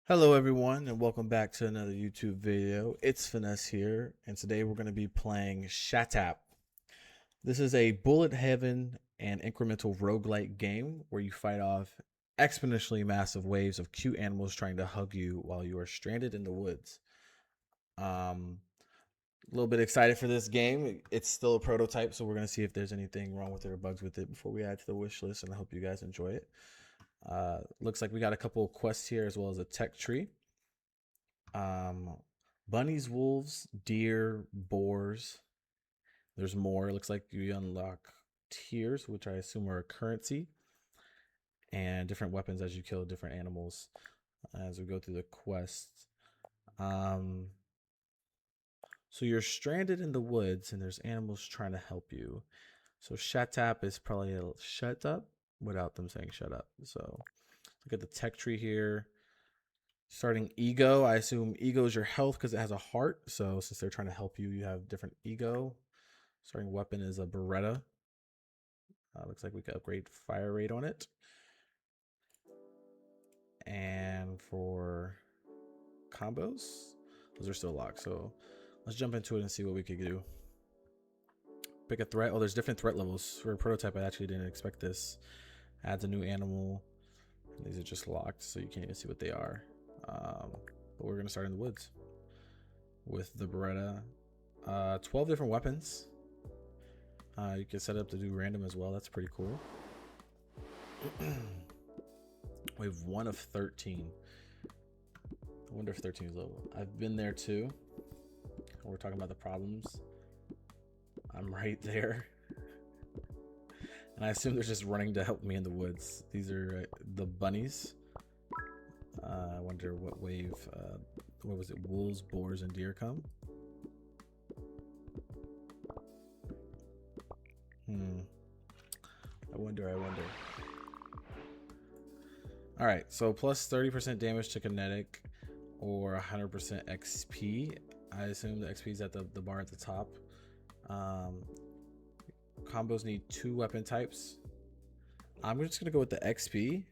Hello everyone and welcome back to another YouTube video. It's Finesse here and today we're going to be playing shatAAAAP. This is a bullet heaven and incremental roguelike game where you fight off exponentially massive waves of cute animals trying to hug you while you are stranded in the woods. A little bit excited for this game. It's still a prototype, so we're going to see if there's anything wrong with it or bugs with it before we add to the wish list, and I hope you guys enjoy it. Looks like we got a couple of quests here as well as a tech tree. Bunnies, wolves, deer, boars. There's more. It looks like you unlock tiers, which I assume are a currency, and different weapons as you kill different animals as we go through the quest. So you're stranded in the woods and there's animals trying to help you. So shatAAAAP is probably a shut up without them saying shut up. So look at the tech tree here. Starting ego, I assume ego is your health because it has a heart. So since they're trying to help you, you have different ego. Starting weapon is a Beretta. Looks like we could upgrade fire rate on it. And for combos, those are still locked. So let's jump into it and see what we could do. Pick a threat. Oh, there's different threat levels. For a prototype, I actually didn't expect this. Adds a new animal. These are just locked, so you can't even see what they are. But we're going to start in the woods with the Beretta. 12 different weapons. You can set it up to do random as well. That's pretty cool. We have 1 of 13. I wonder if 13 is low. I've been there too. We're talking about the problems. I'm right there. And I assume they're just running to help me in the woods. These are the bunnies. I wonder what wave, what was it? Wolves, boars, and deer come. I wonder. All right, so plus 30% damage to kinetic or 100% XP. I assume the XP is at the bar at the top. Combos need 2 weapon types. I'm just gonna go with the XP.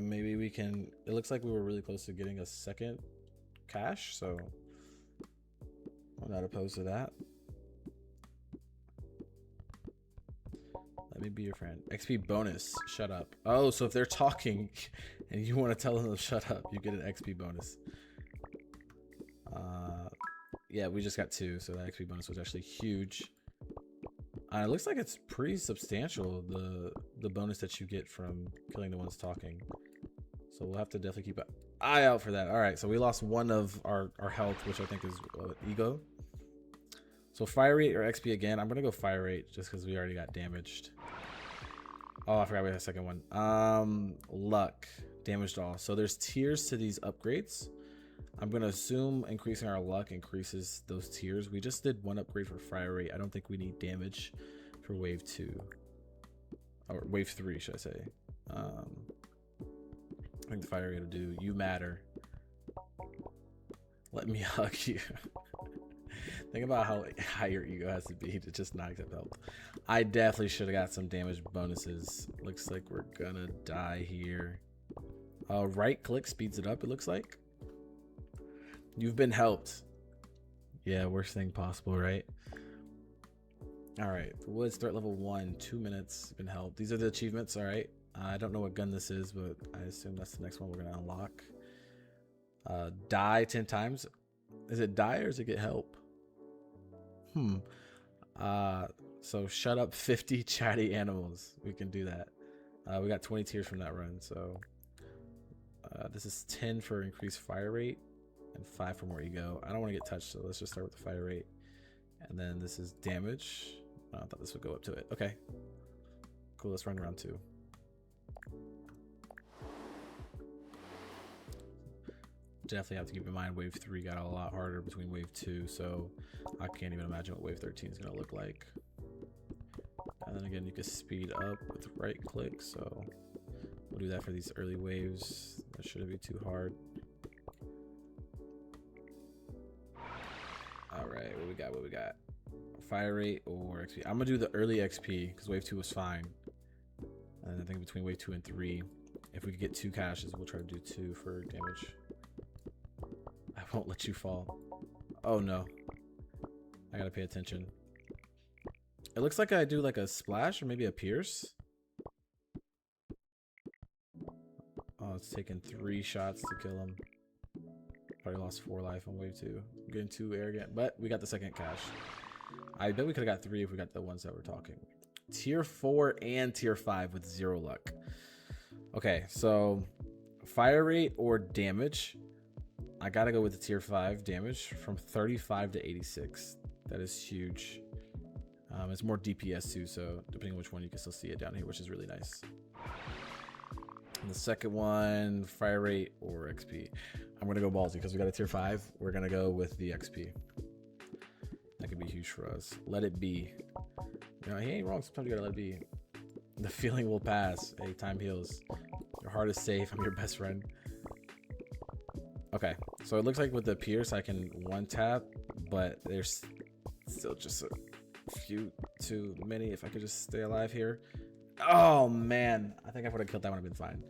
Maybe we can. It looks like we were really close to getting a second cash, so I'm not opposed to that. Let me be your friend. XP bonus. Shut up. Oh, so if they're talking and you want to tell them to shut up, you get an XP bonus. Yeah, we just got 2, so that XP bonus was actually huge. It looks like it's pretty substantial, the bonus that you get from killing the ones talking. So we'll have to definitely keep an eye out for that. All right, so we lost 1 of our health, which I think is ego. So fire rate or XP again. I'm going to go fire rate just because we already got damaged. Oh, I forgot we had a second one. Luck. Damaged all. So there's tiers to these upgrades. I'm going to assume increasing our luck increases those tiers. We just did 1 upgrade for fire rate. I don't think we need damage for wave 2. Or wave 3, should I say. I think the fire rate will do. You matter. Let me hug you. Think about how high your ego has to be to just not accept help. I definitely should have got some damage bonuses. Looks like we're gonna die here. Right click speeds it up, it looks like. You've been helped. Yeah, worst thing possible, right? All right, woods threat level 1, 2 minutes, been helped. These are the achievements, all right. I don't know what gun this is, but I assume that's the next one we're gonna unlock. Die 10 times. Is it die or does it get help? So shut up 50 chatty animals. We can do that. We got 20 tiers from that run, so this is 10 for increased fire rate and 5 for more ego. I don't want to get touched, so let's just start with the fire rate. And then this is damage. I thought this would go up to it. Okay, cool. Let's run round 2. Definitely have to keep in mind wave 3 got a lot harder between wave 2, so I can't even imagine what wave 13 is going to look like. And then again, you can speed up with right click, so we'll do that for these early waves. That shouldn't be too hard. All right, what we got? Fire rate or XP? I'm gonna do the early XP because wave 2 was fine. And I think between wave 2 and 3, If we could get 2 caches, we'll try to do 2 for damage. I won't let you fall. Oh no. I gotta pay attention. It looks like I do like a splash or maybe a pierce. Oh, it's taken 3 shots to kill him. Probably lost 4 life on wave 2. I'm getting too arrogant, but we got the second cache. I bet we could have got 3 if we got the ones that were talking. Tier 4 and tier 5 with 0 luck. Okay, so fire rate or damage. I gotta go with the tier 5 damage from 35 to 86. That is huge. It's more DPS too, so depending on which one, you can still see it down here, which is really nice. And the second one, fire rate or XP. I'm gonna go ballsy because we got a tier 5. We're gonna go with the XP. That could be huge for us. Let it be. You know, he ain't wrong. Sometimes you gotta let it be. The feeling will pass. Hey, time heals. Your heart is safe. I'm your best friend. Okay, so it looks like with the pierce I can 1-tap, but there's still just a few too many. If I could just stay alive here. Oh man, I think I would have killed that one. I've been fine.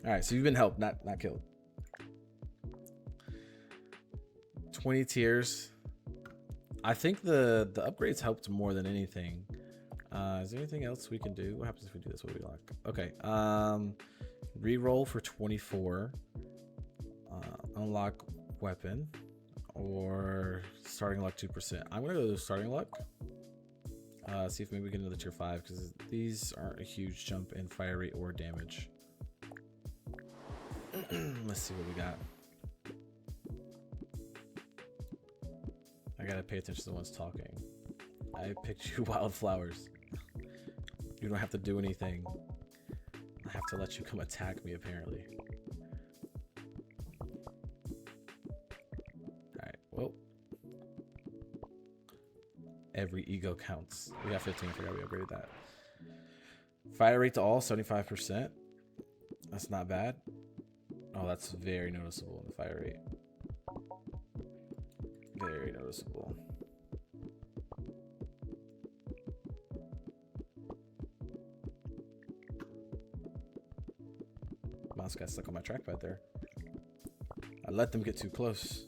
All right, so you've been helped, not killed. 20 tiers. I think the upgrades helped more than anything. Is there anything else we can do? What happens if we do this? What do we like? Okay. Reroll for 24. Unlock weapon or starting luck 2%. I'm gonna go to starting luck. See if maybe we get another tier 5 because these aren't a huge jump in fire rate or damage. Let's see what we got. I gotta pay attention to the ones talking. I picked you wildflowers. You don't have to do anything. I have to let you come attack me apparently. Alright, well. Every ego counts. We got 15, I forgot we upgraded that. Fire rate to all, 75%. That's not bad. Oh, that's very noticeable in the fire rate. Very noticeable. Mouse got stuck on my trackpad there. I let them get too close.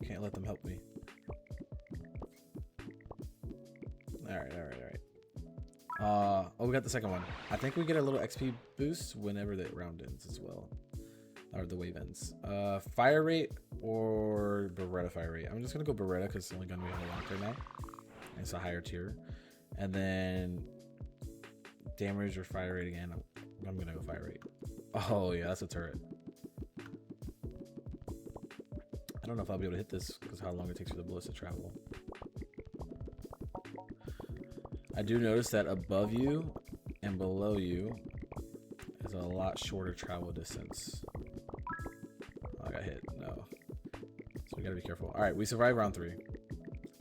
Can't let them help me. Alright. Oh, we got the second one. I think we get a little XP boost whenever the round ends as well. Or the wave ends. Fire rate or Beretta fire rate. I'm just gonna go Beretta because it's the only gun we have unlocked right now. And it's a higher tier. And then damage or fire rate again. I'm gonna go fire rate. Oh yeah, that's a turret. I don't know if I'll be able to hit this because how long it takes for the bullets to travel. I do notice that above you and below you is a lot shorter travel distance. Oh, I got hit. No. So we gotta be careful. All right, we survived round 3.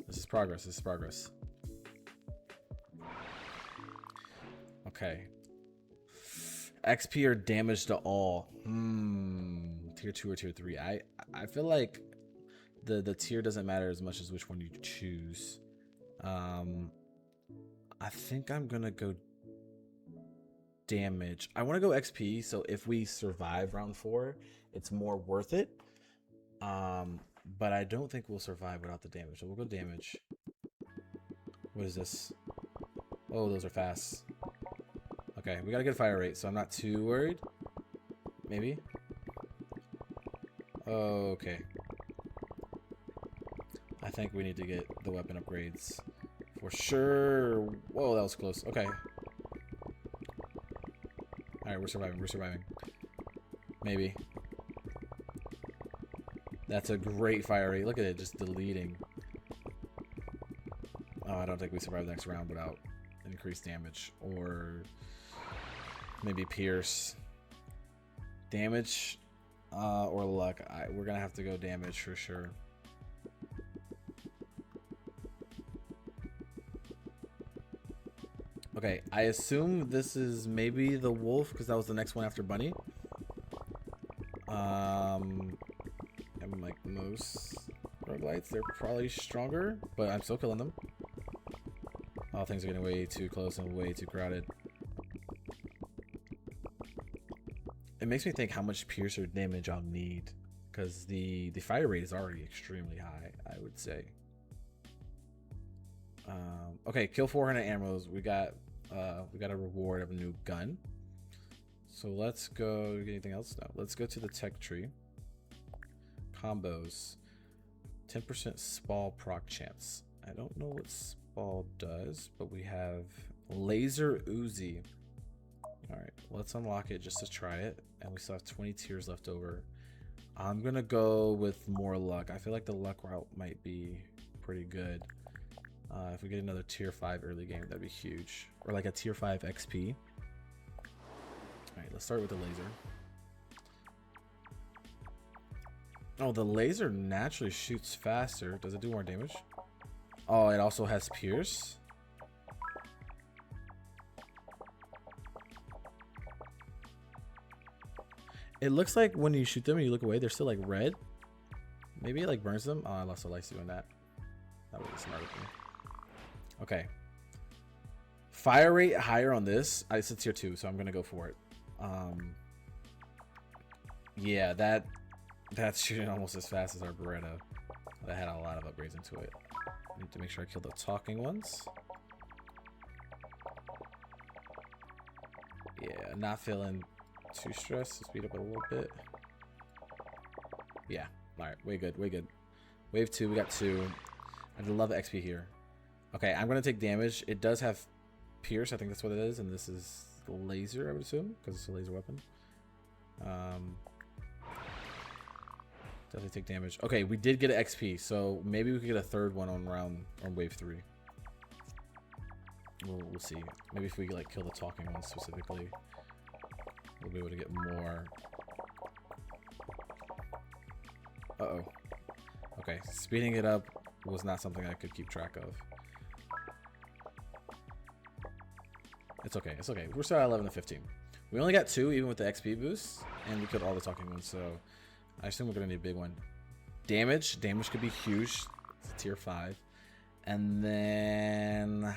This is progress. This is progress. Okay. XP or damage to all. Tier 2 or tier 3. I feel like the tier doesn't matter as much as which one you choose. I think I'm gonna go damage. I want to go XP, so if we survive round 4, it's more worth it. But I don't think we'll survive without the damage, so we'll go damage. What is this? Oh, those are fast. Okay, we got a good fire rate, so I'm not too worried. Maybe. Okay. I think we need to get the weapon upgrades for sure. Whoa, that was close. Okay. Alright, we're surviving. We're surviving. Maybe. That's a great fire rate. Look at it, just deleting. Oh, I don't think we survive the next round without increased damage. Or maybe pierce. Damage or luck. We're going to have to go damage for sure. Okay, I assume this is maybe the wolf because that was the next one after bunny. And like most roguelites, they're probably stronger, but I'm still killing them. Oh, things are getting way too close and way too crowded. It makes me think how much piercer damage I'll need, because the fire rate is already extremely high, I would say. Okay, kill 400 arrows. We got a reward of a new gun. So let's go. Anything else? No. Let's go to the tech tree. Combos. 10% Spall proc chance. I don't know what Spall does, but we have Laser Uzi. Alright, let's unlock it just to try it. And we still have 20 tiers left over. I'm gonna go with more luck. I feel like the luck route might be pretty good. If we get another tier 5 early game, that'd be huge. Or like a tier 5 XP. Alright, let's start with the laser. Oh, the laser naturally shoots faster. Does it do more damage? Oh, it also has pierce. It looks like when you shoot them and you look away, they're still like red. Maybe it like burns them. Oh, I lost a life doing that. That would be smart of me. Okay. Fire rate higher on this. It's a tier 2, so I'm gonna go for it. Yeah, that's shooting almost as fast as our Beretta. That had a lot of upgrades into it. I need to make sure I kill the talking ones. Yeah, not feeling too stressed. Speed up a little bit. Yeah. Alright, way good, way good. Wave 2, we got 2. I love the XP here. Okay, I'm gonna take damage. It does have pierce, I think that's what it is, and this is laser, I would assume, because it's a laser weapon. Definitely take damage. Okay, we did get an XP, so maybe we could get a third one on wave 3. We'll see. Maybe if we like kill the talking one specifically, we'll be able to get more. Uh-oh. Okay, speeding it up was not something I could keep track of. It's okay, it's okay. We're still at 11 to 15. We only got 2 even with the XP boost, and we killed all the talking ones, so I assume we're gonna need a big one. Damage could be huge. It's a tier 5. And then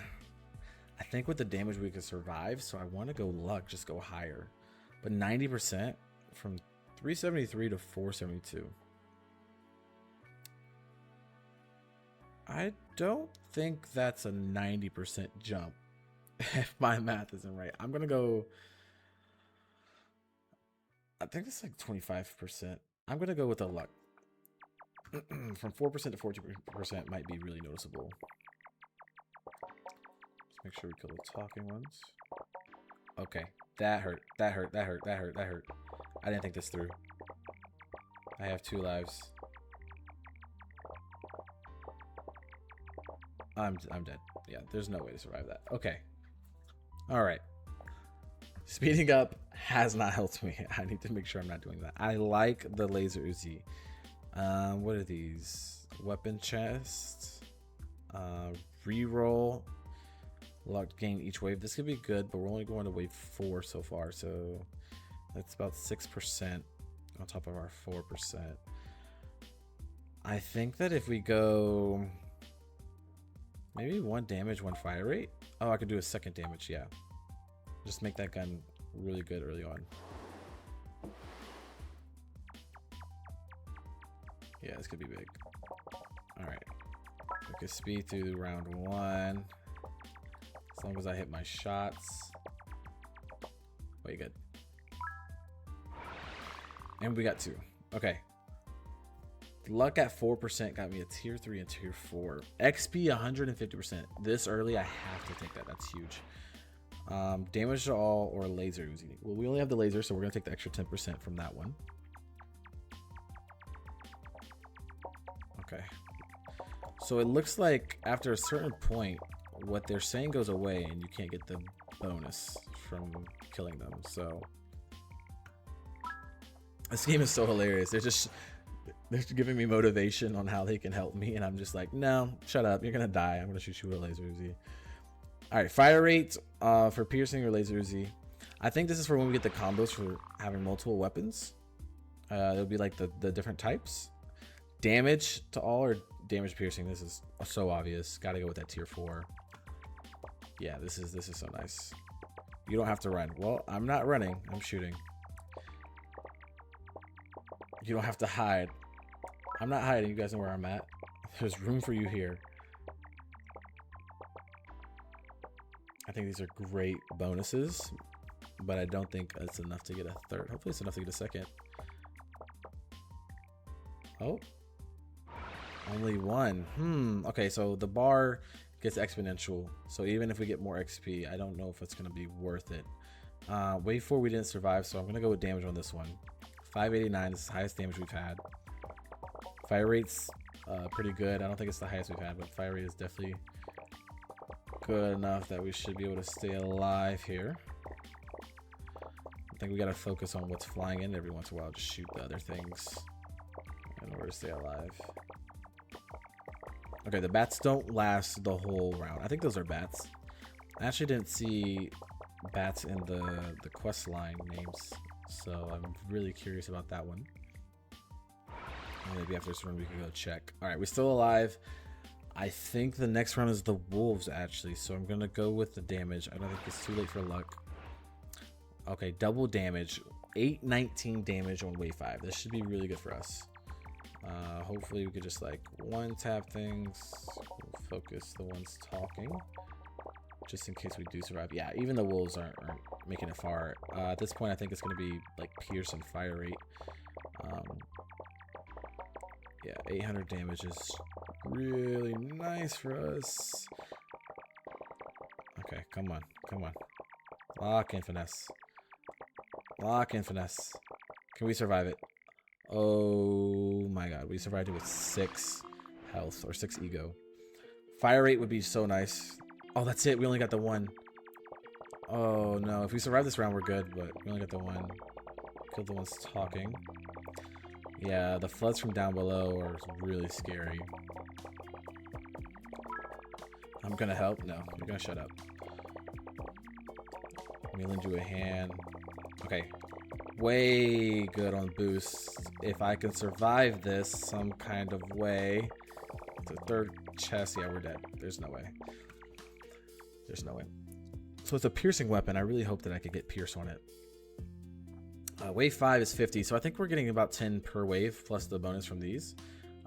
I think with the damage we could survive, so I want to go luck, just go higher. But 90% from 373 to 472. I don't think that's a 90% jump. If my math isn't right. I'm gonna go, I think it's like 25%. I'm gonna go with the luck. From 4% to 40% might be really noticeable. Let's make sure we kill the talking ones. Okay, that hurt. That hurt. That hurt. That hurt. That hurt. I didn't think this through. I have 2 lives. I'm dead. Yeah, there's no way to survive that. Okay. All right. Speeding up has not helped me. I need to make sure I'm not doing that. I like the laser Uzi. What are these? Weapon chest. Reroll. Luck gain each wave. This could be good, but we're only going to wave 4 so far, so that's about 6% on top of our 4%. I think that if we go maybe 1 damage, 1 fire rate. Oh, I could do a 2nd damage, yeah. Just make that gun really good early on. Yeah, this could be big. Alright. We can speed through round 1. As long as I hit my shots. Way good. And we got 2. Okay. Luck at 4% got me a tier 3 and tier 4. XP 150%. This early, I have to take that. That's huge. Damage to all or laser Uzi. Well, we only have the laser, so we're going to take the extra 10% from that one. Okay. So it looks like after a certain point, what they're saying goes away and you can't get the bonus from killing them. So this game is so hilarious. They're giving me motivation on how they can help me, and I'm just like, no, shut up. You're gonna die. I'm gonna shoot you with a laser Uzi. All right, fire rate for piercing or laser Uzi. I think this is for when we get the combos for having multiple weapons. It'll be like the different types. Damage to all or damage piercing. This is so obvious. Got to go with that tier 4. Yeah, this is so nice. You don't have to run. Well, I'm not running. I'm shooting. You don't have to hide. I'm not hiding. You guys know where I'm at. There's room for you here. I think these are great bonuses, but I don't think it's enough to get a third. Hopefully it's enough to get a second. Oh, only one. Okay, so the bar gets exponential. So even if we get more XP, I don't know if it's going to be worth it. Wave 4 we didn't survive, so I'm going to go with damage on this one. 589 is the highest damage we've had. Fire rate's pretty good. I don't think it's the highest we've had, but fire rate is definitely good enough that we should be able to stay alive here. I think we got to focus on what's flying in every once in a while. Just shoot the other things in order to stay alive. Okay, the bats don't last the whole round. I think those are bats. I actually didn't see bats in the quest line names, so I'm really curious about that one. Maybe after this run we can go check. All right, we're still alive. I think the next round is the wolves, actually, so I'm gonna go with the damage. I don't think it's too late for luck. Okay, double damage, 819 damage on wave 5. This should be really good for us. Hopefully we could just like one tap things, focus the ones talking, just in case we do survive. Yeah, even the wolves aren't making it far. At this point I think it's gonna be like pierce and fire rate. Yeah, 800 damage is really nice for us. Okay, come on, come on. Lock in finesse. Lock in finesse. Can we survive it? Oh my god, we survived it with 6 health or 6 ego. Fire rate would be so nice. Oh, that's it. We only got the 1. Oh no, if we survive this round, we're good, but we only got the 1. Killed the ones talking. Yeah, the floods from down below are really scary. I'm gonna help. No, you're gonna shut up. Let me lend you a hand. Okay. Way good on boosts. If I can survive this some kind of way. The third chest. Yeah, we're dead. There's no way. There's no way. So it's a piercing weapon. I really hope that I could get pierce on it. Wave 5 is 50, so I think we're getting about 10 per wave, plus the bonus from these.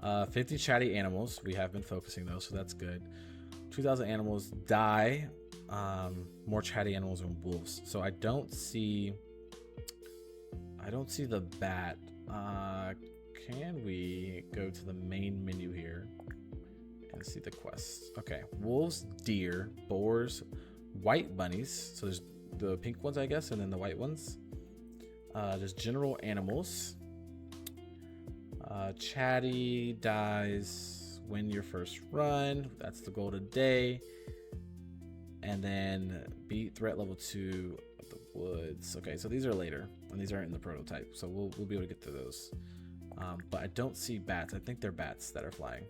50 chatty animals. We have been focusing those, so that's good. 2,000 animals die. More chatty animals and wolves. So I don't see the bat. Can we go to the main menu here and see the quests? Okay, wolves, deer, boars, white bunnies. So there's the pink ones, I guess, and then the white ones. There's general animals. Chatty dies when your first run. That's the goal today. And then beat threat level 2 of the woods. Okay, so these are later, and these aren't in the prototype, so we'll be able to get to those. But I don't see bats. I think they're bats that are flying.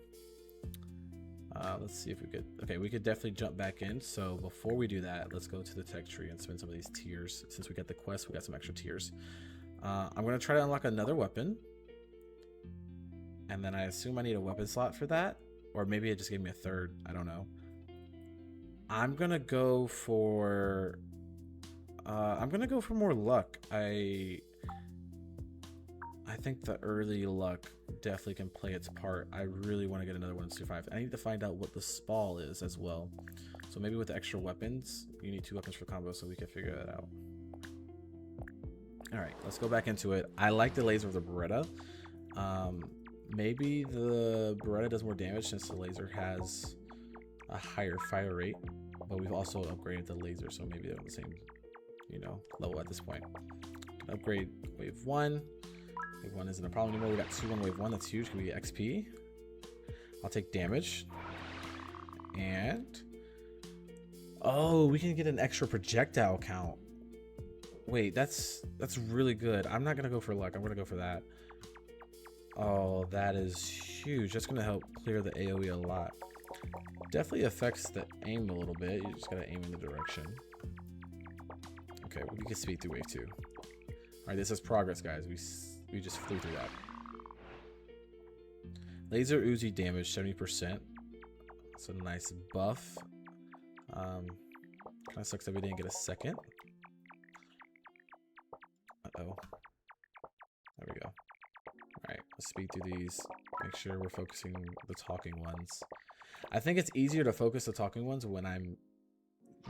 Let's see if we could. Okay, we could definitely jump back in. So before we do that, let's go to the tech tree and spend some of these tiers. Since we got the quest, we got some extra tiers. I'm gonna try to unlock another weapon, and then I assume I need a weapon slot for that, or maybe it just gave me a third. I don't know. I'm gonna go for more luck. I think the early luck definitely can play its part. I really want to get another one to survive. I need to find out what the spall is as well. So maybe with the extra weapons, you need 2 weapons for combo, so we can figure that out. All right, let's go back into it. I like the laser of the Beretta. Maybe the Beretta does more damage since the laser has a higher fire rate, but we've also upgraded the laser, so maybe they're on the same, level at this point. Upgrade wave 1. Wave 1 isn't a problem anymore. We got 2 on wave 1. That's huge. Can we get XP? I'll take damage. And oh, we can get an extra projectile count. Wait, that's really good. I'm not gonna go for luck. I'm gonna go for that. Oh, that is huge. That's gonna help clear the AoE a lot. Definitely affects the aim a little bit. You just gotta aim in the direction. Okay, we can speed through wave 2. All right, this is progress, guys. We just flew through that. Laser Uzi damage 70%. That's a nice buff. Kind of sucks that we didn't get a second. Uh-oh. There we go. All Let's speed through these. Make sure we're focusing the talking ones. I think it's easier to focus the talking ones when I'm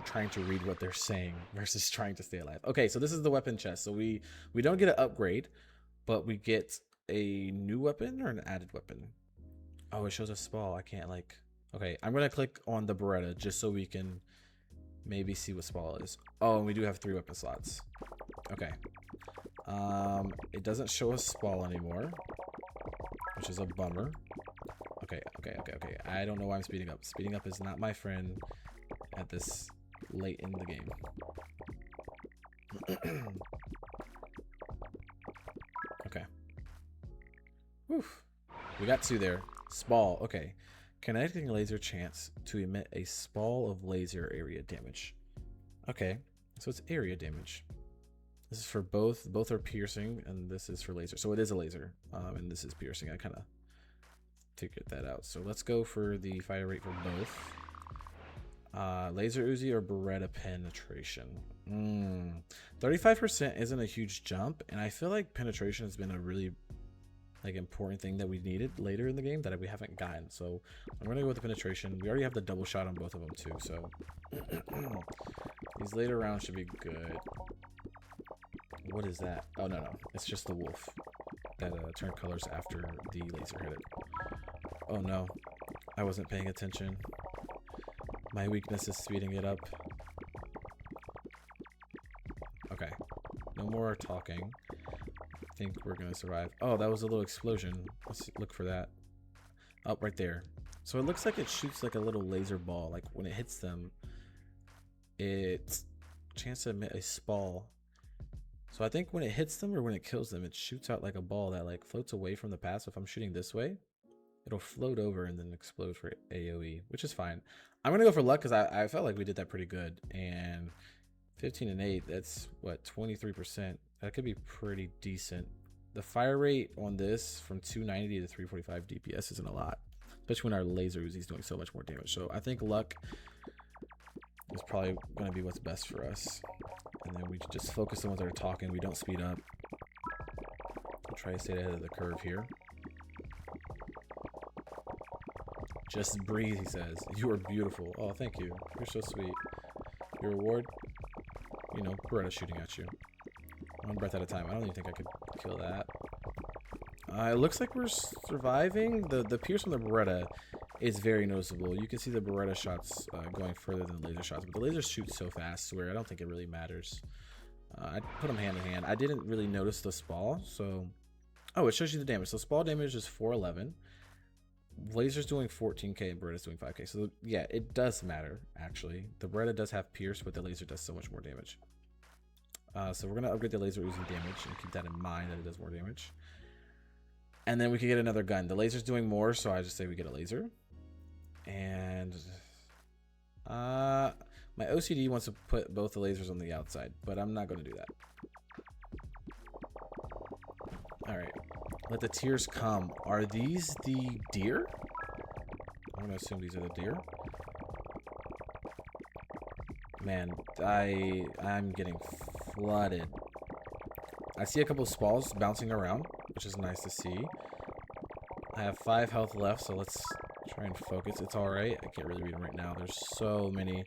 trying to read what they're saying versus trying to stay alive. Okay, so this is the weapon chest. So we don't get an upgrade, but we get a new weapon or an added weapon. Oh, it shows a spall. I can't like... Okay, I'm going to click on the Beretta just so we can maybe see what spall is. Oh, and we do have 3 weapon slots. Okay. It doesn't show a spall anymore, which is a bummer. Okay. I don't know why I'm speeding up. Speeding up is not my friend at this late in the game. Okay. Woof. We got 2 there. Spall. Okay. Connecting laser chance to emit a spall of laser area damage. Okay. So it's area damage. This is for both. Both are piercing, and this is for laser. So it is a laser, and this is piercing. I kind of figured that out. So let's go for the fire rate for both. Laser Uzi or Beretta penetration. 35% isn't a huge jump, and I feel like penetration has been a really important thing that we needed later in the game that we haven't gotten. So I'm gonna go with the penetration. We already have the double shot on both of them too, so these later rounds should be good. What is that? Oh no, it's just the wolf that turned colors after the laser hit it. Oh no, I wasn't paying attention. My weakness is speeding it up. Okay, no more talking. I think we're gonna survive. Oh, that was a little explosion. Let's look for that. Oh, right there. So it looks like it shoots like a little laser ball. Like when it hits them, it's chance to emit a spall. So I think when it hits them or when it kills them, it shoots out like a ball that like floats away from the path. So if I'm shooting this way, it'll float over and then explode for AoE, which is fine. I'm gonna go for luck because I felt like we did that pretty good. And 15 and 8, that's what, 23%. That could be pretty decent. The fire rate on this from 290 to 345 DPS isn't a lot, especially when our laser Uzi is doing so much more damage. So I think luck is probably going to be what's best for us. And then we just focus on the ones that are talking. We don't speed up. I'll try to stay ahead of the curve here. Just breathe, he says. You are beautiful. Oh, thank you. You're so sweet. Your reward? You know, Beretta shooting at you. 1 breath at a time. I don't even think I could kill that. It looks like we're surviving. The pierce from the Beretta is very noticeable. You can see the Beretta shots going further than the laser shots, but the lasers shoot so fast where I don't think it really matters. I put them hand in hand. I didn't really notice the spall, so... Oh, it shows you the damage. So spall damage is 411. Laser's doing 14k and Beretta's doing 5k. So yeah, it does matter, actually. The Beretta does have pierce, but the laser does so much more damage. So we're going to upgrade the laser using damage and keep that in mind that it does more damage. And then we can get another gun. The laser's doing more, so I just say we get a laser. And my OCD wants to put both the lasers on the outside, but I'm not going to do that. All right. Let the tears come. Are these the deer? I'm going to assume these are the deer. Man, I'm getting flooded. I see a couple of spalls bouncing around, which is nice to see. I have 5 health left, so let's try and focus. It's alright. I can't really read them right now. There's so many.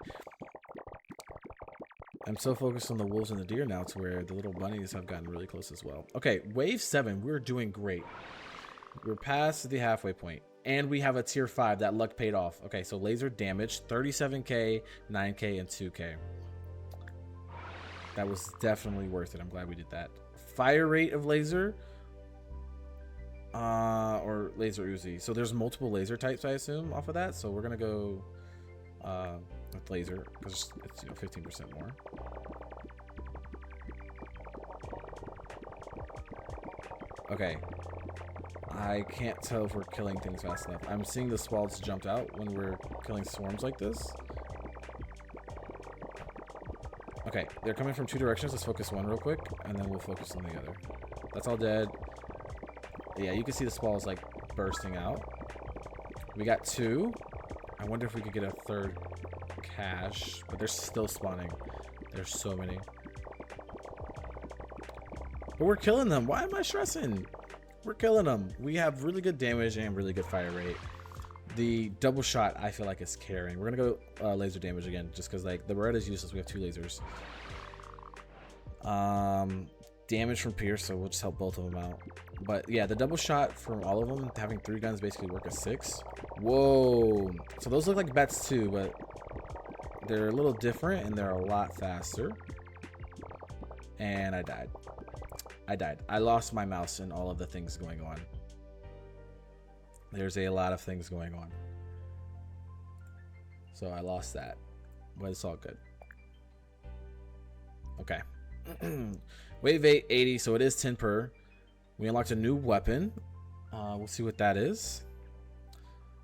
I'm so focused on the wolves and the deer now to where the little bunnies have gotten really close as well. Okay, wave 7. We're doing great. We're past the halfway point. And we have a tier 5. That luck paid off. Okay, so laser damage, 37k, 9k, and 2k. That was definitely worth it. I'm glad we did that. Fire rate of laser, or laser Uzi. So there's multiple laser types, I assume, off of that. So we're gonna go with laser because it's 15% more. Okay. I can't tell if we're killing things fast enough. I'm seeing the swallows jumped out when we're killing swarms like this. Okay, they're coming from 2 directions. Let's focus one real quick, and then we'll focus on the other. That's all dead. Yeah, you can see the swallows like bursting out. We got 2. I wonder if we could get a 3rd cache, but they're still spawning. There's so many. But we're killing them. Why am I stressing? We're killing them. We have really good damage and really good fire rate. The double shot, I feel like, is carrying. We're gonna go laser damage again, just because like the Beretta is useless. We have 2 lasers. Damage from Pierce, so we'll just help both of them out. But yeah, the double shot from all of them, having 3 guns basically work as 6. Whoa! So those look like bets too, but they're a little different and they're a lot faster. And I died. I lost my mouse and all of the things going on. There's a lot of things going on. So I lost that. But it's all good. Okay. Wave 8, 80, so it is 10 per. We unlocked a new weapon. We'll see what that is.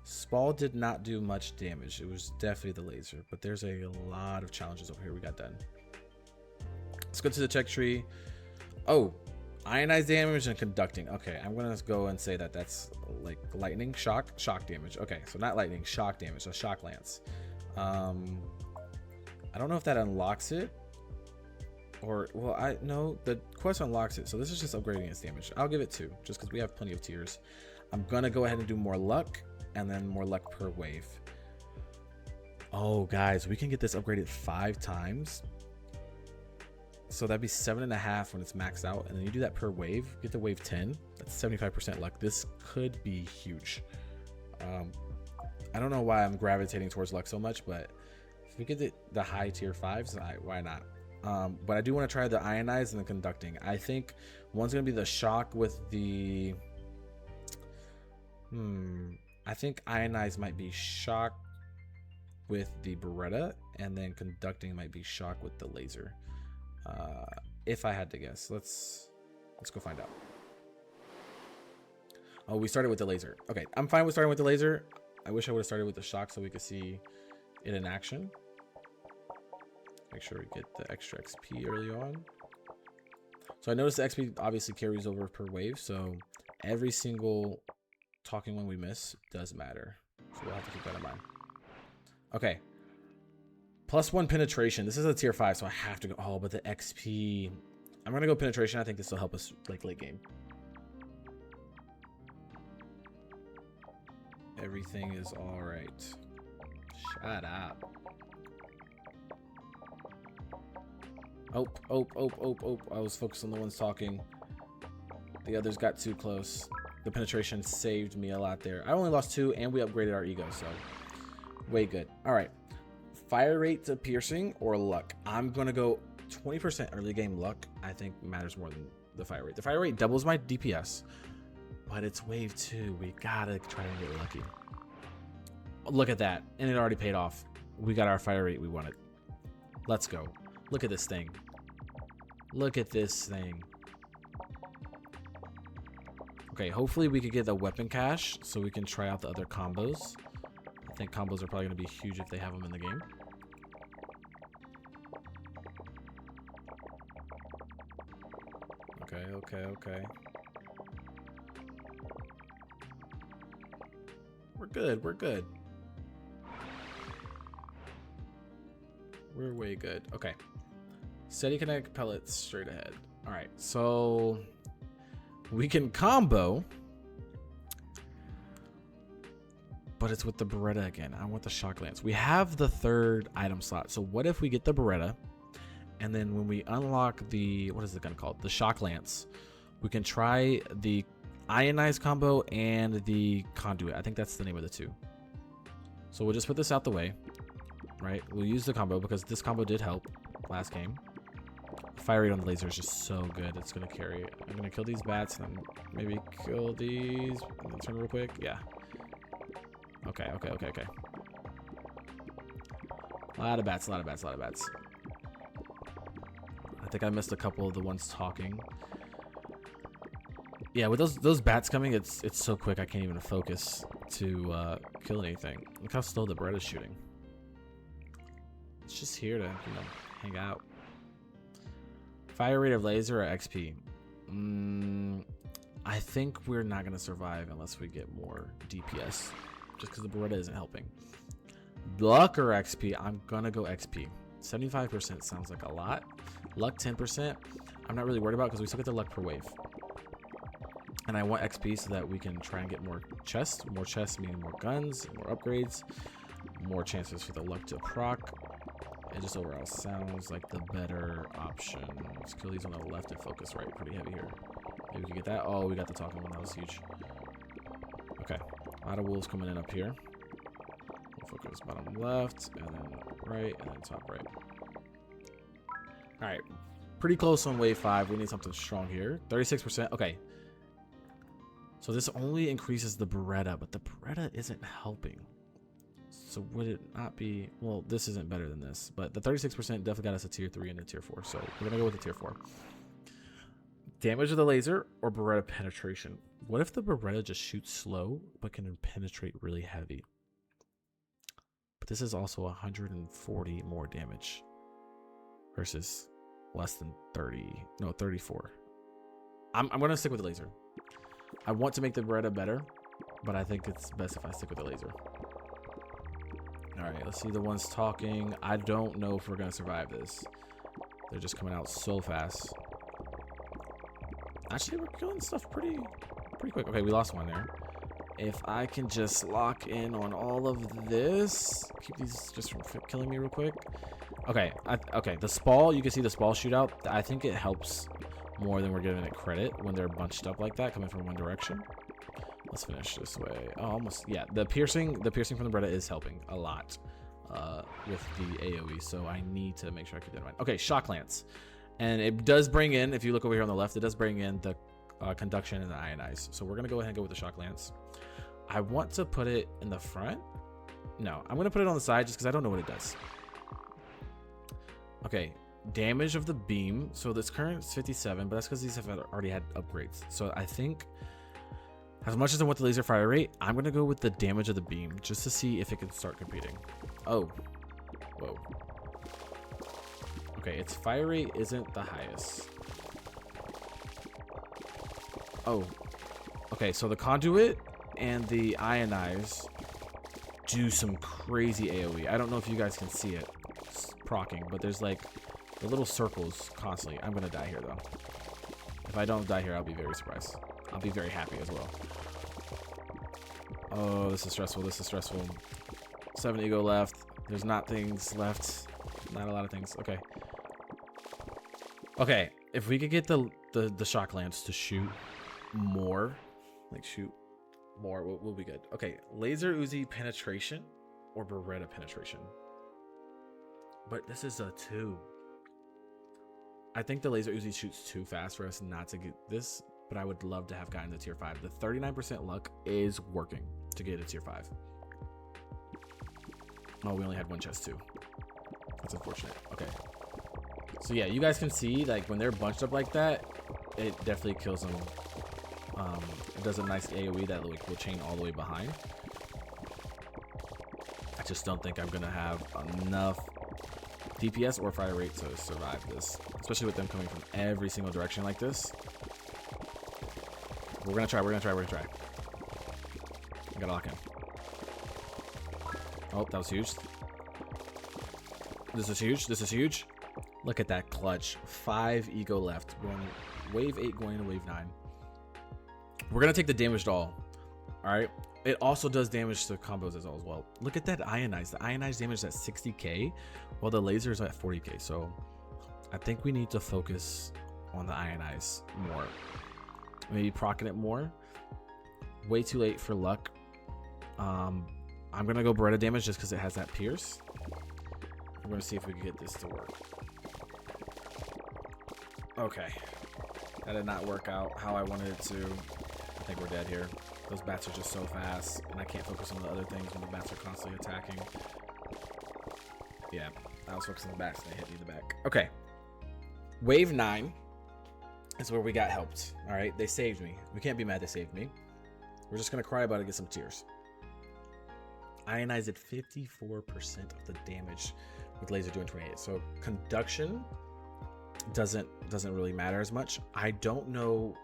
Spall did not do much damage. It was definitely the laser. But there's a lot of challenges over here we got done. Let's go to the check tree. Oh, ionized damage and conducting. Okay, I'm gonna go and say that that's like lightning, shock damage. Okay, so not lightning, shock damage, so shock lance. I don't know if that unlocks it, or well, no, the quest unlocks it. So this is just upgrading its damage. I'll give it 2, just because we have plenty of tiers. I'm gonna go ahead and do more luck, and then more luck per wave. Oh, guys, we can get this upgraded 5 times. So that'd be 7.5 when it's maxed out, and then you do that per wave. Get the wave 10. That's 75% luck. This could be huge. I don't know why I'm gravitating towards luck so much, but if we get the high tier 5s, why not? But I do want to try the ionized and the conducting. I think one's gonna be the shock with the. I think ionized might be shock with the Beretta, and then conducting might be shock with the laser. If I had to guess, let's go find out. Oh, we started with the laser. Okay, I'm fine with starting with the laser. I wish I would have started with the shock so we could see it in action. Make sure we get the extra XP early on. So I noticed the XP obviously carries over per wave, so every single talking one we miss does matter. So we'll have to keep that in mind. Okay. +1 penetration. This is a tier 5, so I have to go. Oh, but the XP. I'm gonna go penetration. I think this will help us like late game. Everything is all right. Shut up. Oh. I was focused on the ones talking. The others got too close. The penetration saved me a lot there. I only lost 2, and we upgraded our ego, so way good. All right. Fire rate to piercing or luck. I'm gonna go 20% early game luck. I think matters more than the fire rate. The fire rate doubles my DPS, but it's wave 2. We gotta try and get lucky. Look at that, and it already paid off. We got our fire rate we wanted. Let's go. Look at this thing. Look at this thing. Okay, hopefully we could get the weapon cache so we can try out the other combos. I think combos are probably going to be huge if they have them in the game. Okay. We're good. We're way good. Okay. Steady kinetic pellets straight ahead. All right, so we can combo, but it's with the Beretta again. I want the shock lance. We have the 3rd item slot. So what if we get the Beretta, and then when we unlock the, what is the gun called? The shock lance, we can try the ionized combo and the conduit. I think that's the name of the 2. So we'll just put this out the way, right? We'll use the combo because this combo did help last game. Fire rate on the laser is just so good. It's going to carry it. I'm going to kill these bats and then maybe kill these and then turn real quick. Yeah. Okay. A lot of bats. I think I missed a couple of the ones talking. Yeah, with those bats coming, it's so quick I can't even focus to kill anything. Look how slow the Beretta's shooting. It's just here to, hang out. Fire rate of laser or XP? I think we're not going to survive unless we get more DPS, just because the Beretta isn't helping. Luck or XP? I'm going to go XP. 75% sounds like a lot. Luck 10%, I'm not really worried about because we still get the luck per wave. And I want XP so that we can try and get more chests. More chests meaning more guns, more upgrades, more chances for the luck to proc. It just overall sounds like the better option. Let's kill these on the left and focus right pretty heavy here. Maybe we can get that. Oh, we got the talking one. That was huge. Okay. A lot of wolves coming in up here. We'll focus bottom left, and then right, and then top right. All right. Pretty close on wave 5. We need something strong here. 36%. Okay. So this only increases the Beretta, but the Beretta isn't helping. So would it not be... Well, this isn't better than this, but the 36% definitely got us a tier 3 and a tier 4. So we're going to go with the tier 4. Damage of the laser or Beretta penetration. What if the Beretta just shoots slow, but can penetrate really heavy? But this is also 140 more damage versus less than 30. No, 34. I'm going to stick with the laser. I want to make the Beretta better, but I think it's best if I stick with the laser. All right, let's see the ones talking. I don't know if we're going to survive this. They're just coming out so fast. Actually, we're killing stuff pretty quick. Okay, we lost one there. If I can just lock in on all of this, keep these just from killing me real quick. Okay, okay, the Spall, you can see the Spall shootout. I think it helps more than we're giving it credit when they're bunched up like that, coming from one direction. Let's finish this way. Oh, almost. Yeah, the piercing from the Beretta is helping a lot with the AoE, so I need to make sure I keep that in mind. Okay, Shock Lance. And it does bring in, if you look over here on the left, it does bring in the conduction and the ionize. So we're going to go ahead and go with the Shock Lance. I want to put it in the front. No, I'm going to put it on the side just because I don't know what it does. Okay, damage of the beam. So this current is 57, but that's because these have already had upgrades. So I think as much as I want the laser fire rate, I'm going to go with the damage of the beam just to see if it can start competing. Oh, whoa. Okay, its fire rate isn't the highest. Oh, okay, so the conduit and the ionize do some crazy AoE. I don't know if you guys can see it proccing, but there's like the little circles constantly. I'm gonna die here though. If I don't die here, I'll be very surprised. I'll be very happy as well. Oh, this is stressful. This is stressful. 7 ego left. There's not things left. Not a lot of things. Okay. Okay, if we could get the Shock Lance to shoot more, like shoot more, we'll be good. Okay, Laser Uzi penetration or Beretta penetration. But this is a 2. I think the Laser Uzi shoots too fast for us not to get this, but I would love to have gotten the tier 5. The 39% luck is working to get a tier 5. Oh, we only had one chest too. That's unfortunate. Okay. So yeah, you guys can see like when they're bunched up like that, it definitely kills them. It does a nice AoE that like will chain all the way behind. I just don't think I'm gonna have enough DPS or fire rate to survive this, especially with them coming from every single direction like this. We're gonna try. I gotta lock in. Oh, that was huge. This is huge. Look at that clutch. 5 ego left. Going wave 8 going to wave 9. We're going to take the damaged all. Alright. It also does damage to combos as well. Look at that ionize. The ionized damage is at 60k while the laser is at 40k. So I think we need to focus on the ionize more. Maybe proccing it more. Way too late for luck. I'm going to go Beretta damage just because it has that pierce. I'm going to see if we can get this to work. Okay. That did not work out how I wanted it to. I think we're dead here. Those bats are just so fast, and I can't focus on the other things when the bats are constantly attacking. Yeah, I was focusing on the bats and they hit me in the back. Okay. Wave 9 is where we got helped. All right, they saved me. We can't be mad they saved me. We're just going to cry about it and get some tears. Ionize at 54% of the damage with laser doing 28. So conduction doesn't really matter as much. I don't know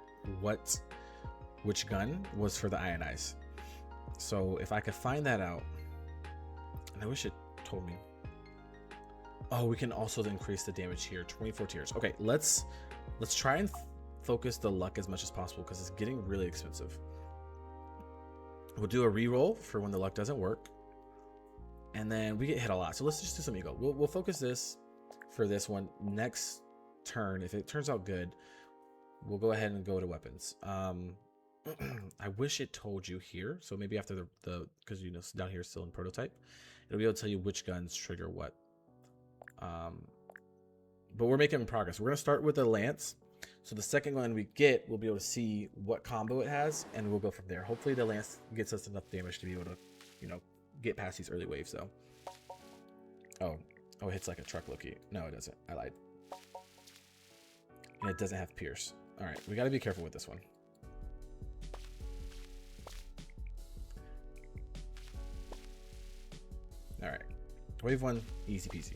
which gun was for the ionize. So if I could find that out, and I wish it told me. Oh, we can also increase the damage here, 24 tiers. Okay, let's try and focus the luck as much as possible because it's getting really expensive. We'll do a reroll for when the luck doesn't work. And then we get hit a lot. So let's just do some ego. We'll focus this for this one. Next turn, if it turns out good, we'll go ahead and go to weapons. I wish it told you here. So maybe after the because you know down here is still in prototype, it'll be able to tell you which guns trigger what. But we're making progress. We're gonna start with the lance. So the second one we get, we'll be able to see what combo it has, and we'll go from there. Hopefully the lance gets us enough damage to be able to, you know, get past these early waves though. Oh, it hits like a truck, Loki. No, it doesn't. I lied. And it doesn't have pierce. All right, we got to be careful with this one. All right, wave 1, easy peasy.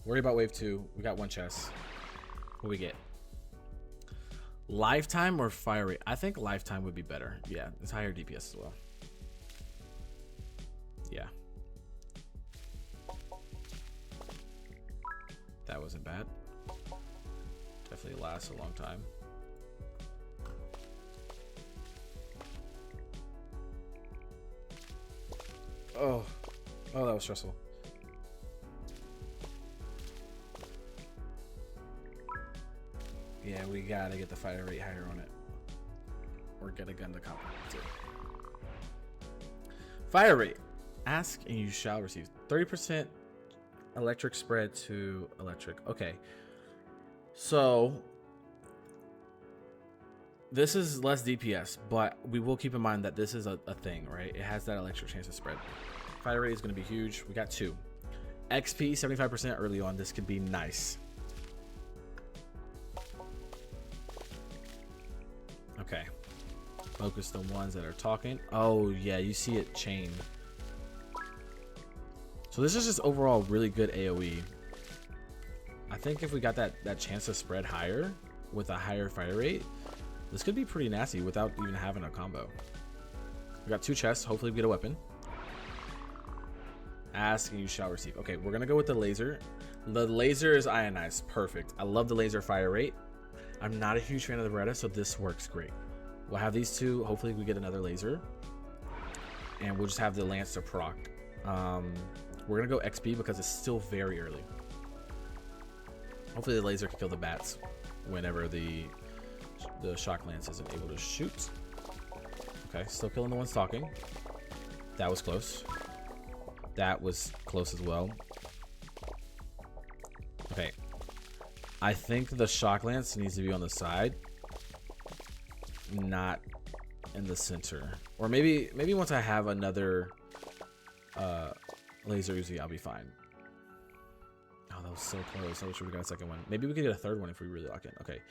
Worry about wave 2. We got 1 chest. What we get? Lifetime or fire rate? I think lifetime would be better. Yeah, it's higher DPS as well. Yeah. That wasn't bad. Definitely lasts a long time. Oh, that was stressful. Yeah, we gotta get the fire rate higher on it, or get a gun to complement it. Fire rate. Ask and you shall receive. 30% electric spread to electric. Okay. So this is less DPS, but we will keep in mind that this is a thing, right? It has that electric chance to spread. Fire rate is going to be huge. We got 2. XP 75% early on. This could be nice. Okay. Focus the ones that are talking. Oh yeah, you see it chain. So this is just overall really good AoE. I think if we got that chance to spread higher with a higher fire rate, this could be pretty nasty without even having a combo. We got 2 chests. Hopefully we get a weapon. Ask and you shall receive. Okay, we're gonna go with the laser. The laser is ionized. Perfect. I love the laser fire rate. I'm not a huge fan of the Beretta, so this works great. We'll have these 2. Hopefully we get another laser. And we'll just have the lance to proc. We're gonna go XP because it's still very early. Hopefully the laser can kill the bats whenever the shock lance isn't able to shoot. Okay, still killing the ones talking. That was close. That was close as well. Okay. I think the shock lance needs to be on the side, not in the center. Or maybe once I have another laser Uzi, I'll be fine. Oh, that was so close. I wish we got a second one. Maybe we could get a third one if we really lock in. Okay.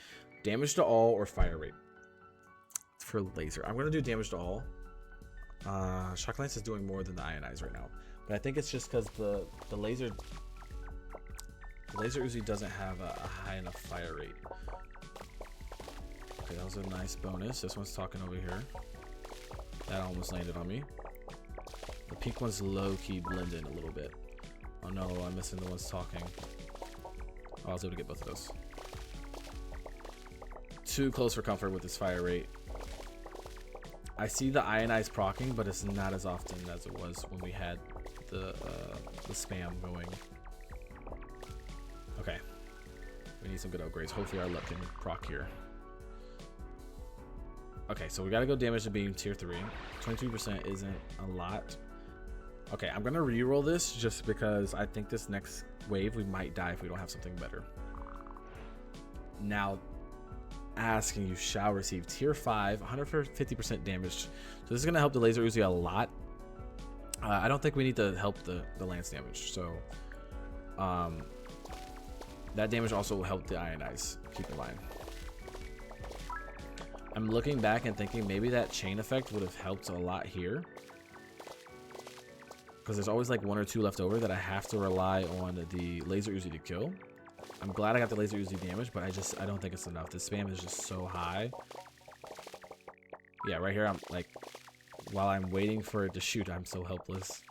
Damage to all or fire rate for laser. I'm gonna do damage to all. Shock lance is doing more than the ionize right now, but I think it's just because the laser Uzi doesn't have a high enough fire rate. Okay, that was a nice bonus. This one's talking over here. That almost landed on me. The peak one's low-key blending a little bit. Oh no, I'm missing the ones talking. Oh, I was able to get both of those. Too close for comfort with this fire rate. I see the ionized proccing, but it's not as often as it was when we had the spam going. Okay. We need some good upgrades. Hopefully our luck can proc here. Okay, so we gotta go damage to beam tier 3. 22% isn't a lot. Okay, I'm gonna reroll this just because I think this next wave we might die if we don't have something better. Now, ask and you shall receive tier 5, 150% damage. So this is gonna help the laser Uzi a lot. I don't think we need to help the lance damage. So that damage also will help the ionize. Keep in mind. I'm looking back and thinking maybe that chain effect would have helped a lot here. Because there's always like 1 or 2 left over that I have to rely on the laser Uzi to kill. I'm glad I got the laser Uzi damage, but I don't think it's enough. The spam is just so high. Yeah, right here I'm like, while I'm waiting for it to shoot, I'm so helpless.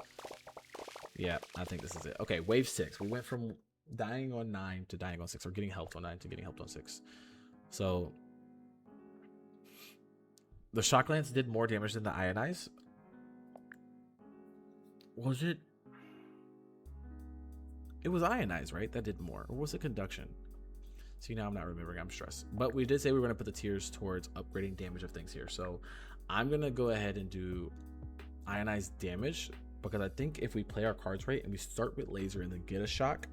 Yeah, I think this is it. Okay, wave 6. We went from dying on 9 to dying on 6, or getting helped on 9 to getting helped on 6. So The shock lance did more damage than the ionize. Was it? It was ionize, right? That did more. Or was it conduction? See, now I'm not remembering. I'm stressed. But we did say we were going to put the tiers towards upgrading damage of things here. So I'm going to go ahead and do ionized damage, because I think if we play our cards right and we start with laser and then get a shock,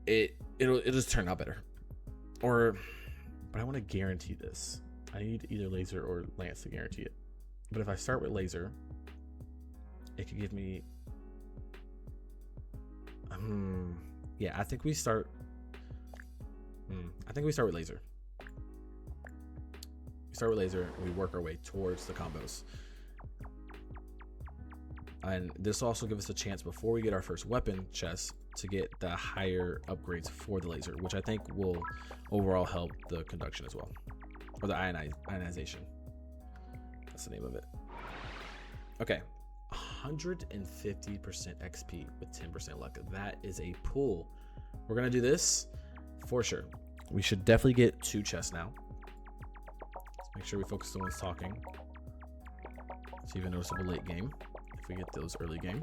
it'll just turn out better. But I want to guarantee this. I need either laser or lance to guarantee it. But if I start with laser, it could give me yeah, I think we start with laser. We start with laser and we work our way towards the combos. And this will also give us a chance before we get our first weapon chest to get the higher upgrades for the laser, which I think will overall help the conduction as well, or the ionization. That's the name of it. Okay, 150% XP with 10% luck. That is a pull. We're gonna do this for sure. We should definitely get 2 chests now. Let's make sure we focus on what's talking. It's even noticeable late game if we get those early game,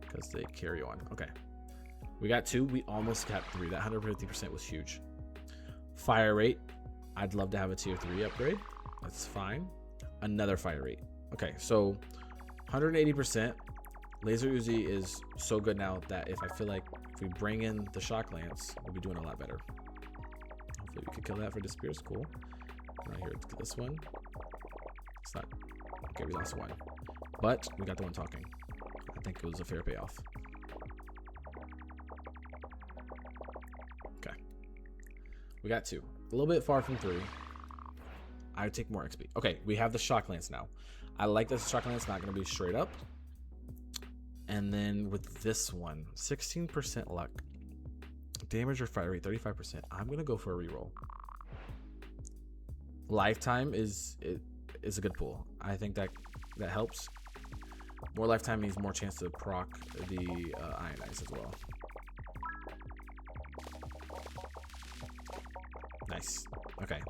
because they carry on. Okay, we got 2. We almost got 3. That 150% was huge. Fire rate, I'd love to have a tier 3 upgrade. That's fine. Another fire rate. Okay, so 180%. Laser Uzi is so good now that if I feel like if we bring in the shock lance, we'll be doing a lot better. Hopefully we can kill that for disappears. Cool. Right here, this one. It's not. Okay, we lost 1, but we got the one talking. I think it was a fair payoff. Okay, we got 2. A little bit far from 3. I would take more XP. Okay, we have the shock lance now. I like that the shock lance not going to be straight up. And then with this one, 16% luck, damage or fire rate 35%. I'm going to go for a reroll. Lifetime is a good pull. I think that helps. More lifetime means more chance to proc the ionize as well. Nice. Okay,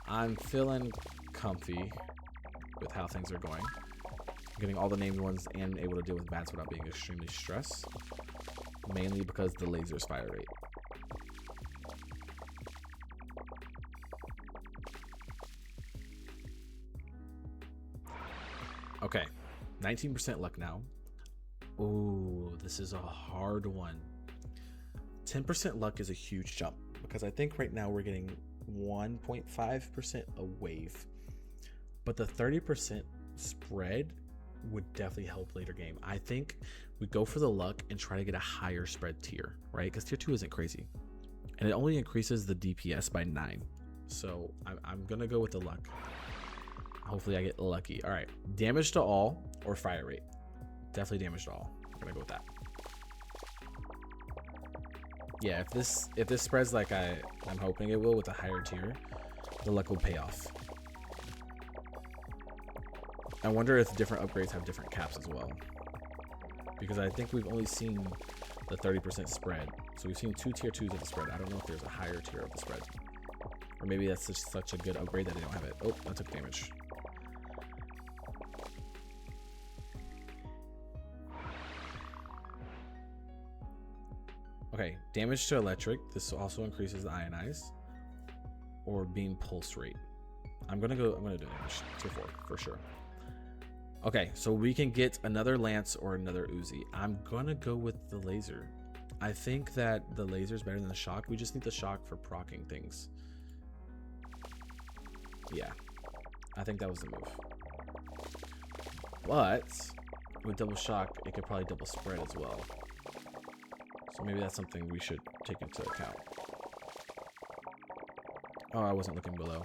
I'm feeling comfy with how things are going. I'm getting all the named ones and able to deal with bats without being extremely stressed, mainly because the laser's fire rate. Okay, 19% luck now. Ooh, this is a hard one. 10% luck is a huge jump, because I think right now we're getting 1.5% a wave, but the 30% spread would definitely help later game. I think we go for the luck and try to get a higher spread tier, right? Because tier 2 isn't crazy, and it only increases the DPS by 9. So I'm gonna go with the luck. Hopefully I get lucky. All right, damage to all or fire rate. Definitely damage to all. I'm gonna go with that. Yeah, if this spreads like I'm hoping it will with a higher tier, the luck will pay off. I wonder if different upgrades have different caps as well, because I think we've only seen the 30% spread. So we've seen 2 tier 2s of the spread. I don't know if there's a higher tier of the spread, or maybe that's just such a good upgrade that they don't have it. Oh, I took damage. Okay, damage to electric. This also increases the ionize or beam pulse rate. I'm gonna do damage tier 4 for sure. Okay, so we can get another lance or another Uzi. I'm gonna go with the laser. I think that the laser is better than the shock. We just need the shock for proccing things. Yeah, I think that was the move. But with double shock, it could probably double spread as well. So maybe that's something we should take into account. Oh, I wasn't looking below.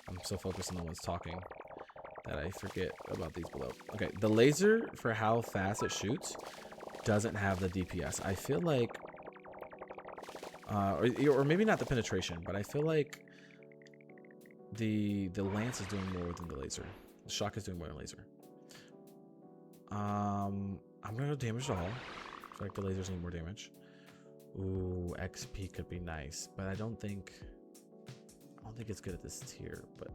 I'm so focused on the ones talking that I forget about these below. Okay, the laser, for how fast it shoots, doesn't have the DPS. I feel like, or maybe not the penetration, but I feel like the lance is doing more than the laser. The shock is doing more than laser. I'm gonna go damage to all. I feel like the lasers need more damage. Ooh, XP could be nice, but I don't think don't think it's good at this tier, but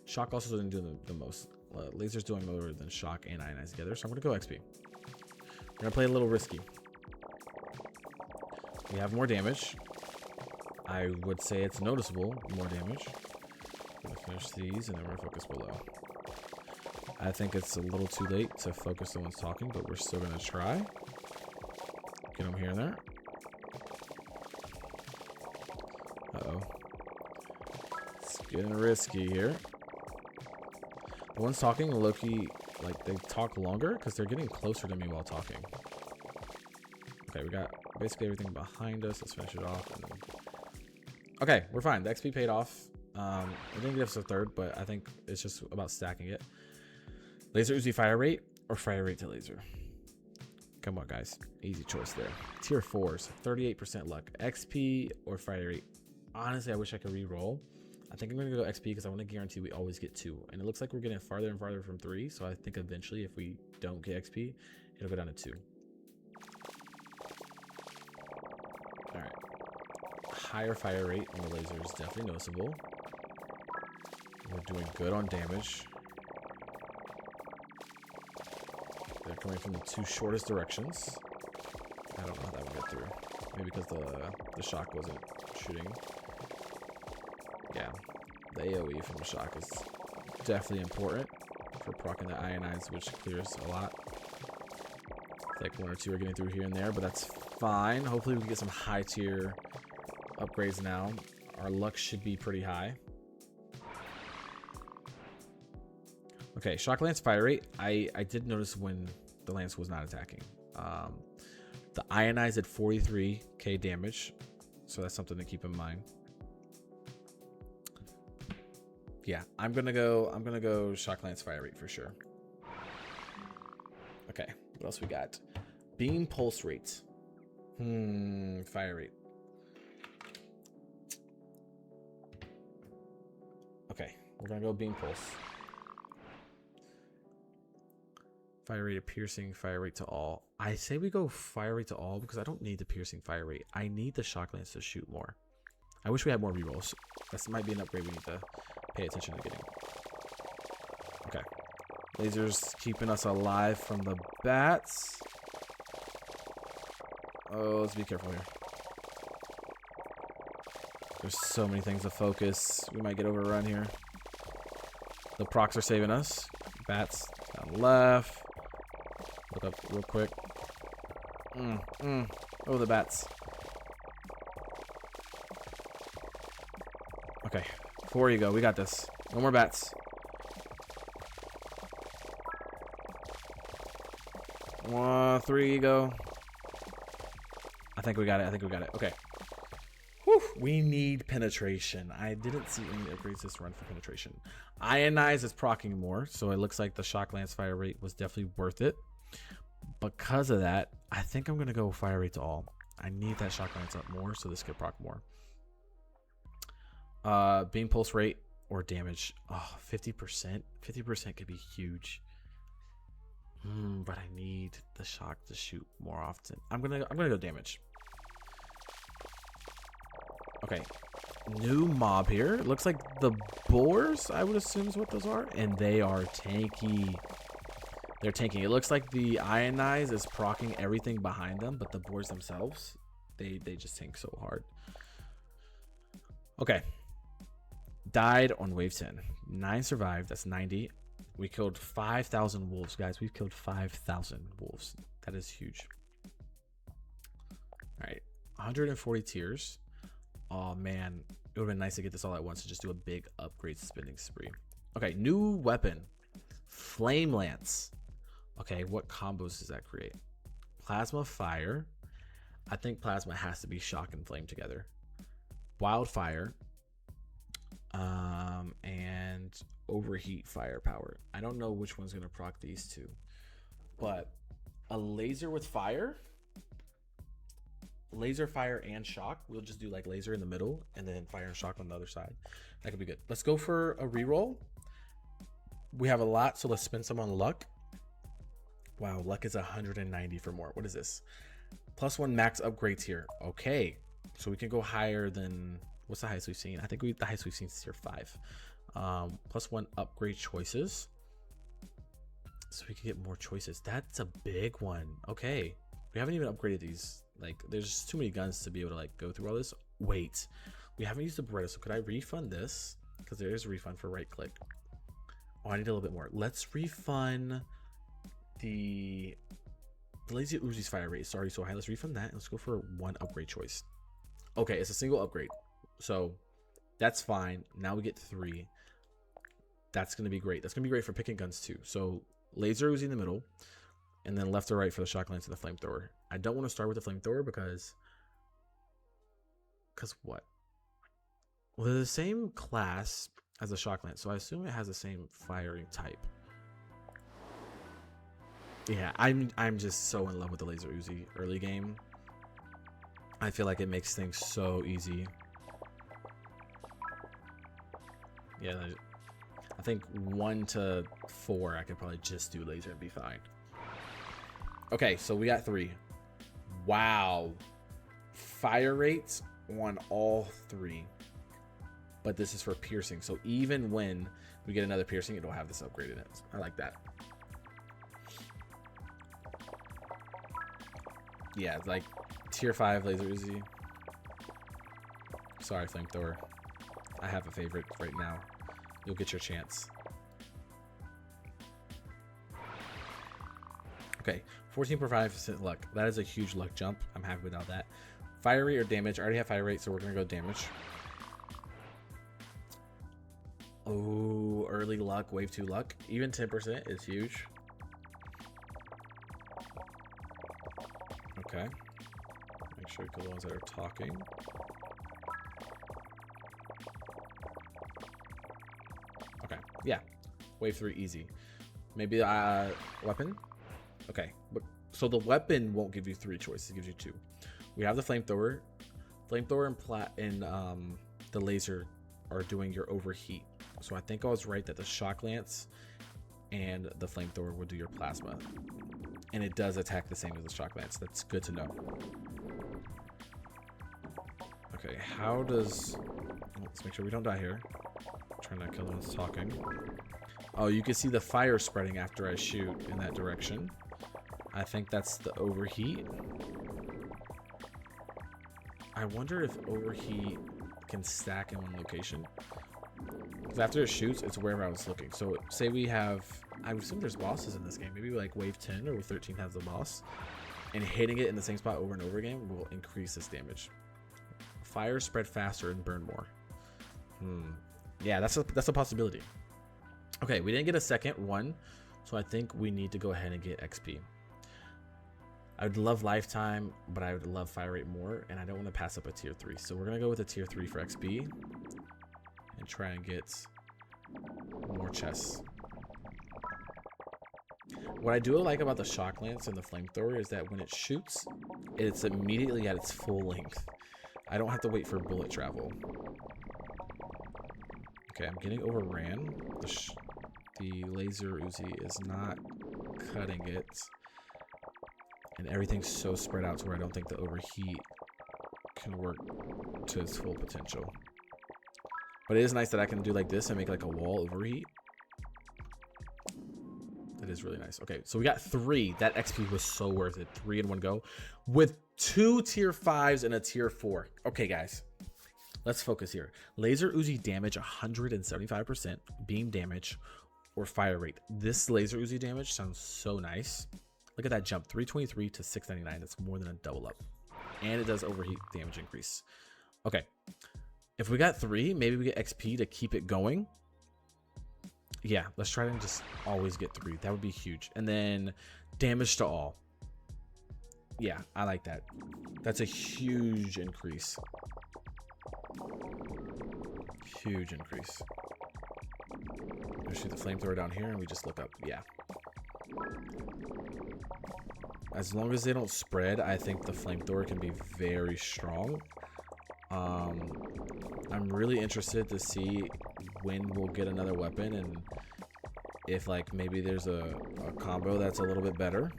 shock also doesn't do the most. Laser's doing more than shock and ionize together, so I'm gonna go XP. We're gonna play a little risky. We have more damage. I would say it's noticeable more damage. I'm gonna finish these and then we're gonna focus below. I think it's a little too late to focus on one's talking, but we're still gonna try. Get them here and there. Uh-oh. It's getting risky here. The ones talking, low-key, like, they talk longer because they're getting closer to me while talking. Okay, we got basically everything behind us. Let's finish it off. And then... Okay, we're fine. The XP paid off. I didn't give us a third, but I think it's just about stacking it. Laser Uzi fire rate or fire rate to laser? Come on, guys. Easy choice there. Tier 4s, 38% luck. XP or fire rate? Honestly, I wish I could re-roll. I think I'm going to go XP because I want to guarantee we always get 2. And it looks like we're getting farther and farther from 3. So I think eventually if we don't get XP, it'll go down to 2. All right. Higher fire rate on the laser is definitely noticeable. We're doing good on damage. They're coming from the 2 shortest directions. I don't know how that would get through. Maybe because the shock wasn't shooting. Yeah, the AoE from the shock is definitely important for proccing the ionize, which clears a lot. Like 1 or 2 are getting through here and there, but that's fine. Hopefully we can get some high tier upgrades now. Our luck should be pretty high. Okay, shock lance fire rate. I did notice when the lance was not attacking. The ionize at 43k damage, so that's something to keep in mind. Yeah, I'm gonna go shock lance fire rate for sure. Okay, what else we got? Beam pulse rate. Fire rate. Okay, we're gonna go beam pulse. Fire rate of piercing, fire rate to all. I say we go fire rate to all because I don't need the piercing fire rate. I need the shock lance to shoot more. I wish we had more rerolls. This might be an upgrade we need to pay attention to getting. Okay. Laser's keeping us alive from the bats. Oh, let's be careful here. There's so many things to focus. We might get overrun here. The procs are saving us. Bats down left. Look up real quick. Oh, the bats. Okay, 4 you go. We got this. No more bats. 1, 3 you go. I think we got it. Okay. Whew. We need penetration. I didn't see any upgrades this run for penetration. Ionize is proccing more, so it looks like the shock lance fire rate was definitely worth it. Because of that, I think I'm going to go fire rate to all. I need that shock lance up more so this could proc more. Beam pulse rate or damage. Oh, 50%. 50% could be huge. But I need the shock to shoot more often. I'm gonna go damage. Okay. New mob here. Looks like the boars, I would assume is what those are. And they are tanky. They're tanking. It looks like the ionize is proccing everything behind them, but the boars themselves, they just tank so hard. Okay. Died on wave 10. 9 survived. That's 90. We killed 5,000 wolves, guys. We've killed 5,000 wolves. That is huge. All right. 140 tiers. Oh, man. It would have been nice to get this all at once and just do a big upgrade spending spree. Okay. New weapon. Flame Lance. Okay. What combos does that create? Plasma Fire. I think Plasma has to be Shock and Flame together. Wildfire. And Overheat Firepower. I don't know which one's going to proc these two. But a laser with fire? Laser, fire, and shock. We'll just do like laser in the middle and then fire and shock on the other side. That could be good. Let's go for a reroll. We have a lot, so let's spend some on luck. Wow, luck is 190 for more. What is this? +1 max upgrades here. Okay, so we can go higher than What's the highest we've seen? I think the highest we've seen is tier 5. +1 upgrade choices. So we can get more choices. That's a big one. Okay. We haven't even upgraded these. Like, there's just too many guns to be able to like go through all this. Wait. We haven't used the Beretta, so could I refund this? Because there is a refund for right click. Oh, I need a little bit more. Let's refund the Lazy Uzi's fire rate. Sorry, so high. Let's refund that. Let's go for 1 upgrade choice. Okay, it's a single upgrade. So that's fine. Now we get 3. That's going to be great. That's going to be great for picking guns too. So laser Uzi in the middle, and then left or right for the shock lance and the flamethrower. I don't want to start with the flamethrower because what? Well, they're the same class as the shock lance, so I assume it has the same firing type. Yeah, I'm just so in love with the laser Uzi early game. I feel like it makes things so easy. Yeah, I think 1 to 4 I could probably just do laser and be fine. Okay, so we got 3. Wow. Fire rates on all 3. But this is for piercing. So even when we get another piercing, it'll have this upgrade in it. I like that. Yeah, like tier 5 laser Uzi. Sorry, flamethrower. I have a favorite right now. You'll get your chance. Okay, 14.5% luck. That is a huge luck jump. I'm happy with all that. Fire rate or damage? I already have fire rate, so we're gonna go damage. Oh, early luck, wave 2 luck. Even 10% is huge. Okay. Make sure you kill the ones that are talking. Okay, yeah. Wave 3 easy. Maybe weapon? Okay, but so the weapon won't give you 3 choices, it gives you 2. We have the flamethrower. Flamethrower and the laser are doing your overheat. So I think I was right that the shock lance and the flamethrower will do your plasma. And it does attack the same as the shock lance. That's good to know. Okay, how does... Let's make sure we don't die here. I'm trying to kill the ones talking. Oh, you can see the fire spreading after I shoot in that direction. I think that's the overheat. I wonder if overheat can stack in one location. Because after it shoots, it's wherever I was looking. So say we have... I would assume there's bosses in this game. Maybe like wave 10 or 13 has the boss. And hitting it in the same spot over and over again will increase this damage. Fire spread faster and burn more. Yeah, that's a possibility. Okay, we didn't get a second one. So I think we need to go ahead and get XP. I would love lifetime, but I would love fire rate more. And I don't want to pass up a tier 3. So we're going to go with a tier 3 for XP. And try and get more chests. What I do like about the shock lance and the flamethrower is that when it shoots, it's immediately at its full length. I don't have to wait for bullet travel. Okay, I'm getting overran. The laser Uzi is not cutting it. And everything's so spread out to where I don't think the overheat can work to its full potential. But it is nice that I can do like this and make like a wall overheat. That is really nice. Okay, so we got 3. That XP was so worth it. 3 in one go. With 2 tier 5s and a tier 4. Okay, guys. Let's focus here. Laser Uzi damage 175%. Beam damage or fire rate. This laser Uzi damage sounds so nice. Look at that jump. 323 to 699. That's more than a double up. And it does overheat damage increase. Okay. If we got 3, maybe we get XP to keep it going. Yeah, let's try to just always get 3. That would be huge. And then damage to all. Yeah, I like that. That's a huge increase. Huge increase. We shoot the flamethrower down here and we just look up. Yeah. As long as they don't spread, I think the flamethrower can be very strong. I'm really interested to see when we'll get another weapon and if like maybe there's a combo that's a little bit better.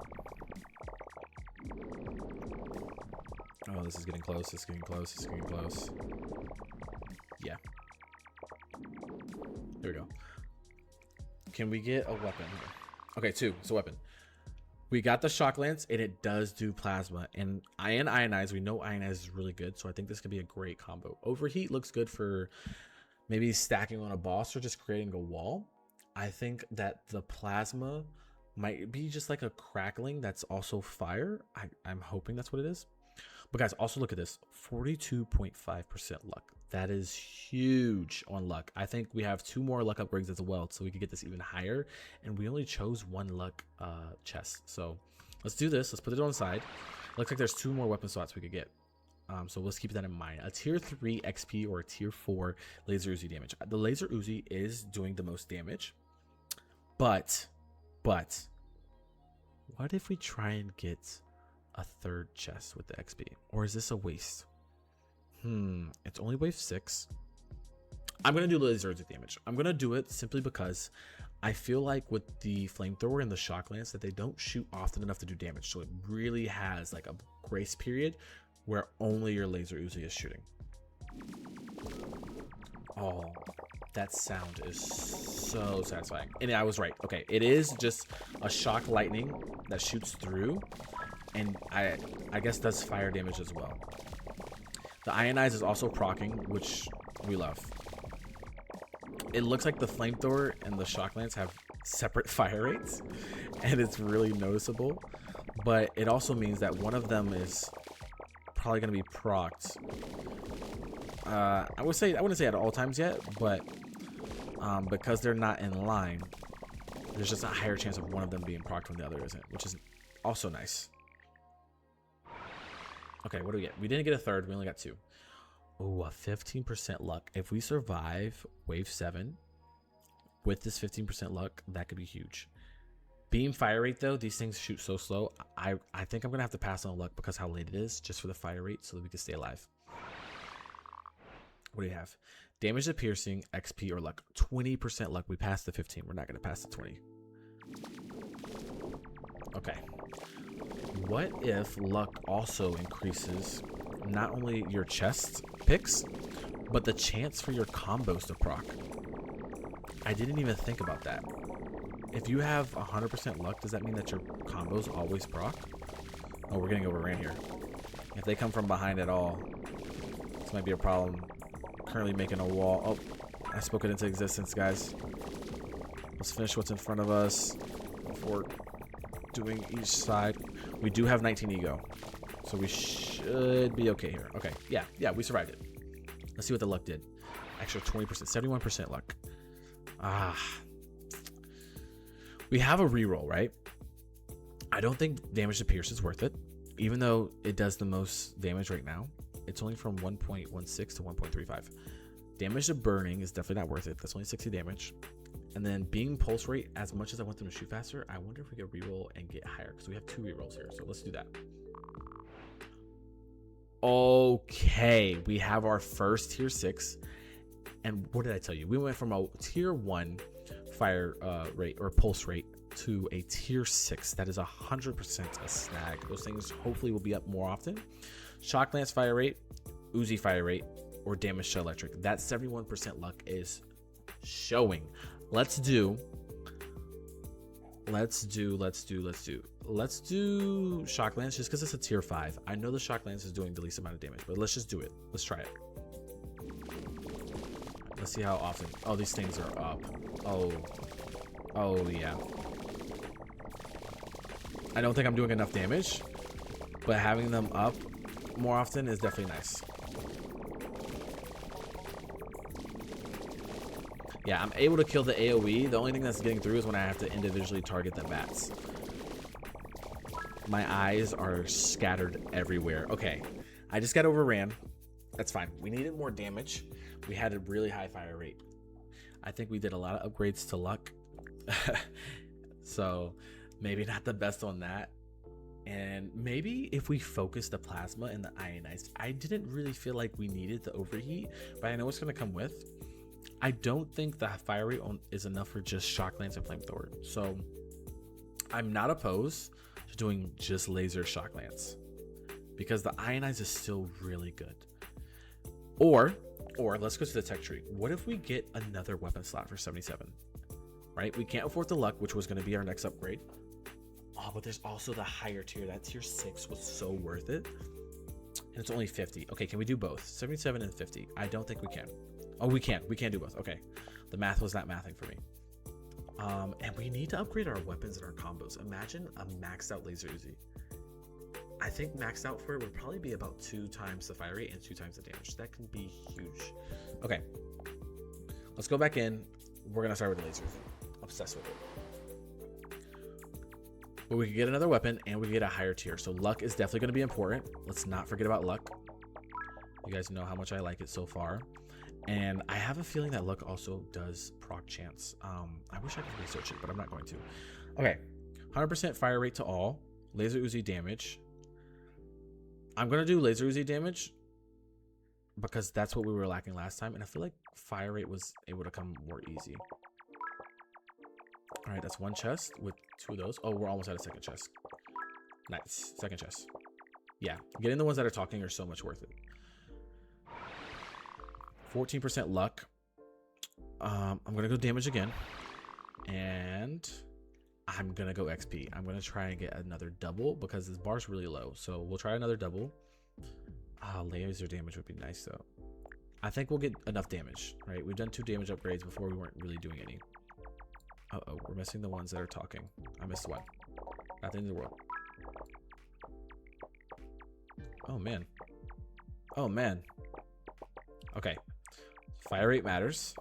Oh, this is getting close. This is getting close. This is getting close. Yeah. There we go. Can we get a weapon here? Okay, 2. It's a weapon. We got the shock lance, and it does do plasma. And ionize, we know ionize is really good, so I think this could be a great combo. Overheat looks good for maybe stacking on a boss or just creating a wall. I think that the plasma might be just like a crackling that's also fire. I'm hoping that's what it is. But guys, also look at this, 42.5% luck. That is huge on luck. I think we have 2 more luck upgrades as well, so we could get this even higher. And we only chose 1 luck chest. So let's do this. Let's put it on the side. Looks like there's 2 more weapon slots we could get. So let's keep that in mind. A tier 3 XP or a tier 4 laser Uzi damage. The laser Uzi is doing the most damage. But what if we try and get a 3rd chest with the XP? Or is this a waste? It's only wave 6. I'm gonna do laser Uzi damage. I'm gonna do it simply because I feel like with the flamethrower and the shock lance that they don't shoot often enough to do damage. So it really has like a grace period where only your laser Uzi is shooting. Oh, that sound is so satisfying. And I was right. Okay, it is just a shock lightning that shoots through, and I guess does fire damage as well. The ionize is also proccing, which we love. It looks like the flamethrower and the shock lance have separate fire rates, and it's really noticeable. But it also means that one of them is probably going to be procced. I wouldn't say at all times yet, but because they're not in line, there's just a higher chance of one of them being procced when the other isn't, which is also nice. Okay, what do we get? We didn't get a 3rd. We only got 2. Oh, a 15% luck. If we survive wave 7 with this 15% luck, that could be huge. Beam fire rate, though, these things shoot so slow. I think I'm going to have to pass on luck because how late it is, just for the fire rate so that we can stay alive. What do you have? Damage to piercing, XP, or luck. 20% luck. We passed the 15. We're not going to pass the 20. Okay. What if luck also increases not only your chest picks, but the chance for your combos to proc? I didn't even think about that. If you have 100% luck, does that mean that your combos always proc? Oh, we're getting overran here. If they come from behind at all, this might be a problem. Currently making a wall. Oh, I spoke it into existence, guys. Let's finish what's in front of us before doing each side. We do have 19 ego, so we should be okay here. Okay, yeah, we survived it. Let's see what the luck did. Extra 20%, 71% luck. We have a reroll, right? I don't think damage to pierce is worth it, even though it does the most damage right now. It's only from 1.16 to 1.35. Damage to burning is definitely not worth it. That's only 60 damage. And then beam pulse rate, as much as I want them to shoot faster, I wonder if we could reroll and get higher, because we have 2 rerolls here. So let's do that. Okay, we have our first tier 6. And what did I tell you? We went from a tier 1 fire rate or pulse rate to a tier 6. That is 100% a snag. Those things hopefully will be up more often. Shock lance fire rate, Uzi fire rate, or damage to electric. That 71% luck is showing. Let's do shock lance just because it's a tier 5. I know the shock lance is doing the least amount of damage, but let's just do it. Let's try it. Let's see how often. Oh, these things are up. Oh yeah. I don't think I'm doing enough damage, but having them up more often is definitely nice. Yeah, I'm able to kill the AoE. The only thing that's getting through is when I have to individually target the bats. My eyes are scattered everywhere. Okay, I just got overran. That's fine. We needed more damage. We had a really high fire rate. I think we did a lot of upgrades to luck. So maybe not the best on that. And maybe if we focus the plasma and the ionized, I didn't really feel like we needed the overheat, but I know it's going to come with. I don't think the fire rate is enough for just shock lance and flamethrower. So I'm not opposed to doing just laser shock lance because the ionized is still really good. Or Or let's go to the tech tree. What if we get another weapon slot for 77? Right? We can't afford the luck, which was going to be our next upgrade. Oh, but there's also the higher tier. That tier 6 was so worth it. And it's only 50. Okay, can we do both? 77 and 50. I don't think we can. Oh, we can. We can do both. Okay. The math was not mathing for me. And we need to upgrade our weapons and our combos. Imagine a maxed out laser Uzi. I think maxed out for it would probably be about 2 times the fire rate and 2 times the damage. That can be huge. Okay. Let's go back in. We're going to start with the laser Uzi. Obsessed with it. But we can get another weapon and we get a higher tier. So luck is definitely going to be important. Let's not forget about luck. You guys know how much I like it so far. And I have a feeling that luck also does proc chance. I wish I could research it, but I'm not going to. Okay. 100% fire rate to all. Laser Uzi damage. I'm going to do laser Uzi damage because that's what we were lacking last time. And I feel like fire rate was able to come more easy. All right, that's 1 chest with 2 of those. Oh, we're almost at a second chest. Nice. Second chest. Yeah, getting the ones that are talking are so much worth it. 14% luck. I'm going to go damage again. And I'm going to go XP. I'm going to try and get another double because this bar's really low. So we'll try another double. Laser damage would be nice, though. I think we'll get enough damage, right? We've done 2 damage upgrades before. We weren't really doing any. Uh-oh, we're missing the ones that are talking. I missed one. Not the end of the world. Oh, man. Oh, man. Okay. Fire rate matters.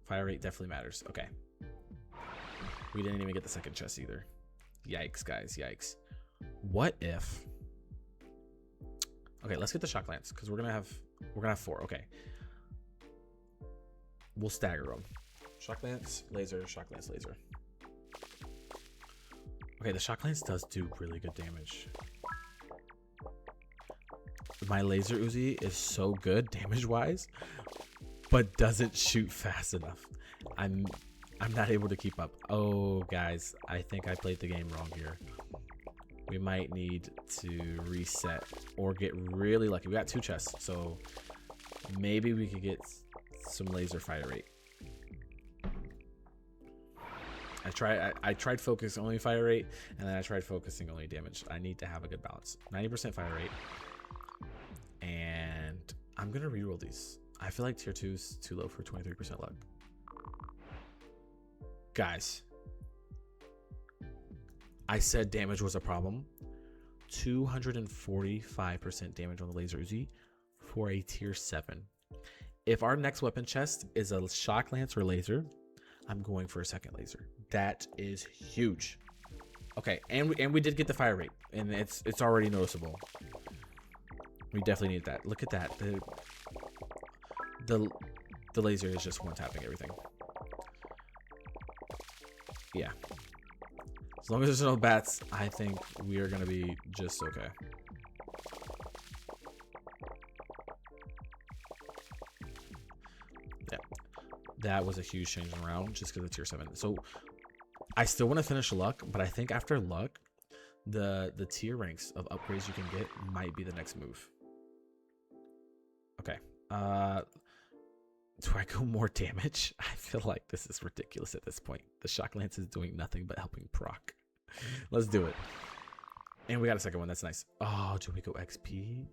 Fire rate definitely matters. Okay. We didn't even get the second chest either. Yikes, guys. Yikes. What if... Okay, let's get the shock lance because we're gonna have 4. Okay. We'll stagger them. Shock lance, laser, shock lance, laser. Okay, the shock lance does do really good damage. My laser Uzi is so good damage-wise, but doesn't shoot fast enough. I'm not able to keep up. Oh, guys, I think I played the game wrong here. We might need to reset or get really lucky. We got 2 chests, so maybe we could get some laser fire rate. I tried focusing only fire rate, and then I tried focusing only damage. I need to have a good balance. 90% fire rate. And I'm going to reroll these. I feel like tier 2 is too low for 23% luck. Guys, I said damage was a problem. 245% damage on the laser Uzi for a tier 7. If our next weapon chest is a shock lance or laser, I'm going for a second laser. That is huge. Okay, and we did get the fire rate, and it's already noticeable. We definitely need that. Look at that. The laser is just one tapping everything. Yeah. As long as there's no bats, I think we are gonna be just okay. Yeah. That was a huge change around just because of tier 7. So I still want to finish luck, but I think after luck, the tier ranks of upgrades you can get might be the next move. Okay. Do I go more damage? I feel like this is ridiculous at this point. The shock lance is doing nothing but helping proc. Let's do it. And we got a second one. That's nice. Oh, do we go XP?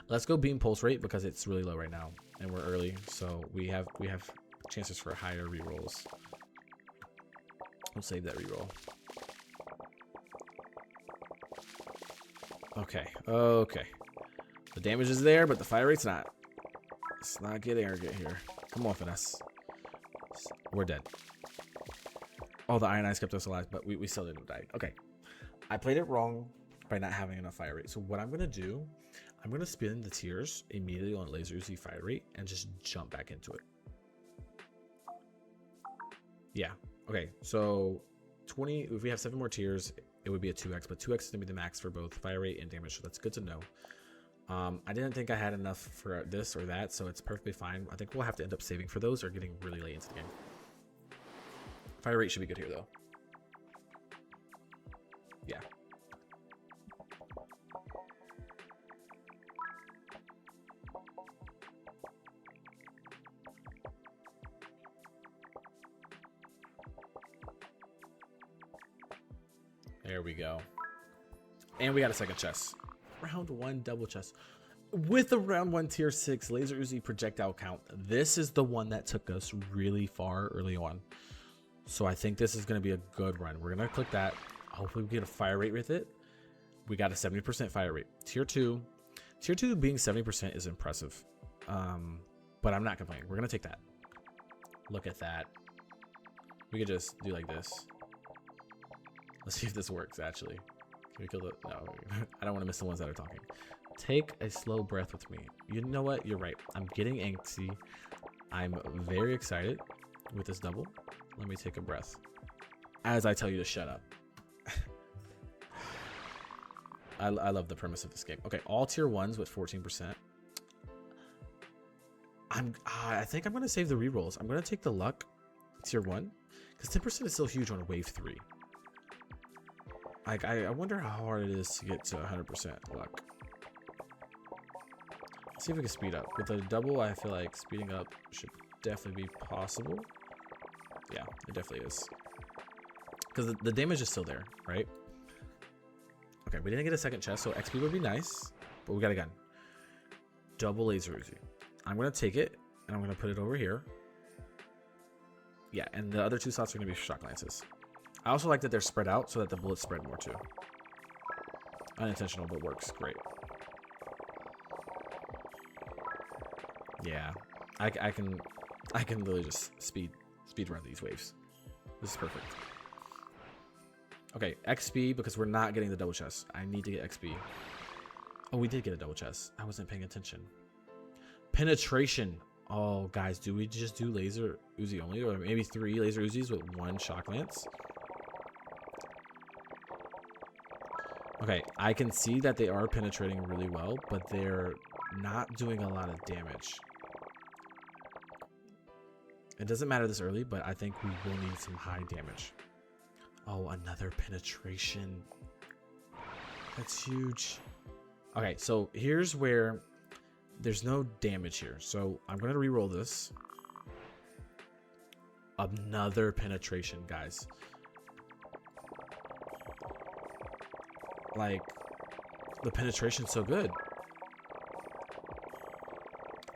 Let's go beam pulse rate because it's really low right now, and we're early, so we have chances for higher rerolls. We'll save that reroll. Okay. Okay. The damage is there, but the fire rate's not. Let's not get arrogant here. Come on, finesse. We're dead. Oh, the iron eyes kept us alive, but we still didn't die. Okay. I played it wrong by not having enough fire rate. So what I'm going to do, I'm going to spin the tiers immediately on laser Uzi fire rate and just jump back into it. Yeah. Okay. So 20, if we have 7 more tiers, it would be a 2x, but 2x is going to be the max for both fire rate and damage. So that's good to know. I didn't think I had enough for this or that, so it's perfectly fine. I think we'll have to end up saving for those or getting really late into the game. Fire rate should be good here, though. Yeah. There we go. And we got a second chest. Round 1 double chest. With a round 1 tier 6 laser Uzi projectile count. This is the one that took us really far early on. So I think this is going to be a good run. We're going to click that. Hopefully we get a fire rate with it. We got a 70% fire rate. Tier 2. Tier 2 being 70% is impressive. But I'm not complaining. We're going to take that. Look at that. We could just do like this. Let's see if this works, actually. Can we kill the... No, I don't want to miss the ones that are talking. Take a slow breath with me. You know what? You're right. I'm getting antsy. I'm very excited with this double. Let me take a breath. As I tell you to shut up. I love the premise of this game. Okay, all tier 1s with 14%. I think I'm going to save the rerolls. I'm going to take the luck tier 1. Because 10% is still huge on wave 3. Like, I wonder how hard it is to get to 100% luck. Let's see if we can speed up. With a double, I feel like speeding up should definitely be possible. Yeah, it definitely is. Because the damage is still there, right? Okay, we didn't get a second chest, so XP would be nice. But we got a gun. Double laser Uzi. I'm going to take it, and I'm going to put it over here. Yeah, and the other 2 slots are going to be shock lances. I also like that they're spread out so that the bullets spread more too. Unintentional, but works great. Yeah, I can literally just speed run these waves. This is perfect. Okay, XP because we're not getting the double chest. I need to get XP. Oh, we did get a double chest. I wasn't paying attention. Penetration. Oh, guys, do we just do laser Uzi only, or maybe 3 laser Uzis with 1 shock lance? Okay, I can see that they are penetrating really well, but they're not doing a lot of damage. It doesn't matter this early, but I think we will need some high damage. Oh, another penetration. That's huge. Okay, so here's where there's no damage here. So I'm going to re-roll this. Another penetration, guys. Like, the penetration's so good.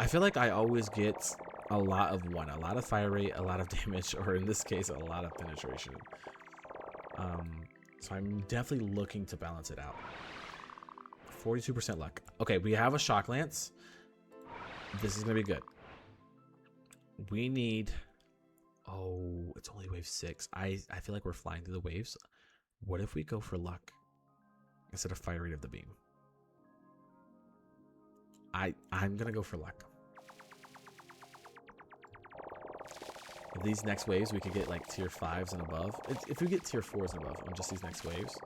I feel like I always get a lot of one. A lot of fire rate, a lot of damage, or in this case, a lot of penetration. So I'm definitely looking to balance it out. 42% luck. Okay, we have a shock lance. This is going to be good. We need... Oh, it's only wave 6. I feel like we're flying through the waves. What if we go for luck instead of fire rate of the beam? I'm going to go for luck. These next waves, we could get like tier 5s and above. If we get tier 4s and above on just these next waves,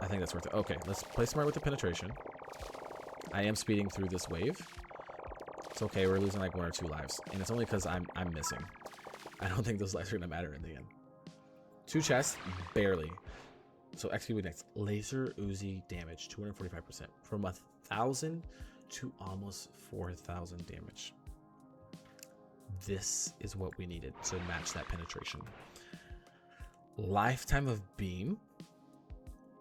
I think that's worth it. Okay, let's play smart with the penetration. I am speeding through this wave. It's okay, we're losing like 1 or 2 lives. And it's only because I'm missing. I don't think those lives are going to matter in the end. 2 chests, barely. So XP would next. Laser Uzi damage, 245%. From 1,000 to almost 4,000 damage. This is what we needed to match that penetration. Lifetime of beam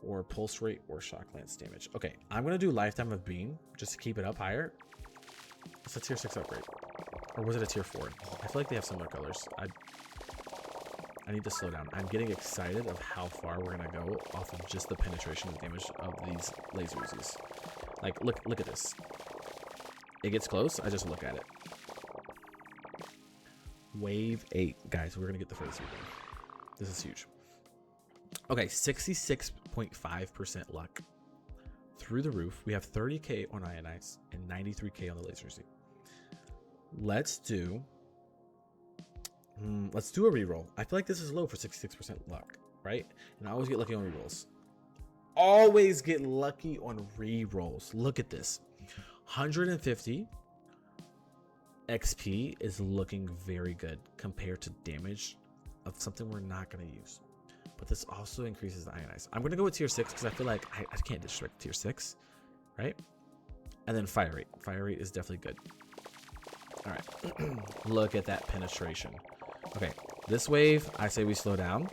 or pulse rate or shock lance damage. Okay, I'm going to do lifetime of beam just to keep it up higher. It's a tier 6 upgrade. Or was it a tier 4? I feel like they have similar colors. I need to slow down. I'm getting excited of how far we're going to go off of just the penetration of damage of these laser Uzis. Like, look at this. It gets close. I just look at it. Wave 8. Guys, we're going to get the furthest we can. This is huge. Okay, 66.5% luck. Through the roof. We have 30k on Ionize and 93k on the laser Z. Let's do a reroll. I feel like this is low for 66% luck, right? And I always get lucky on rerolls. Always get lucky on rerolls. Look at this. 150 XP is looking very good compared to damage of something we're not going to use. But this also increases the Ionize. I'm going to go with tier 6 because I feel like I can't disrespect tier 6, right? And then fire rate. Fire rate is definitely good. All right. Look at that penetration. Okay, this wave, I say we slow down.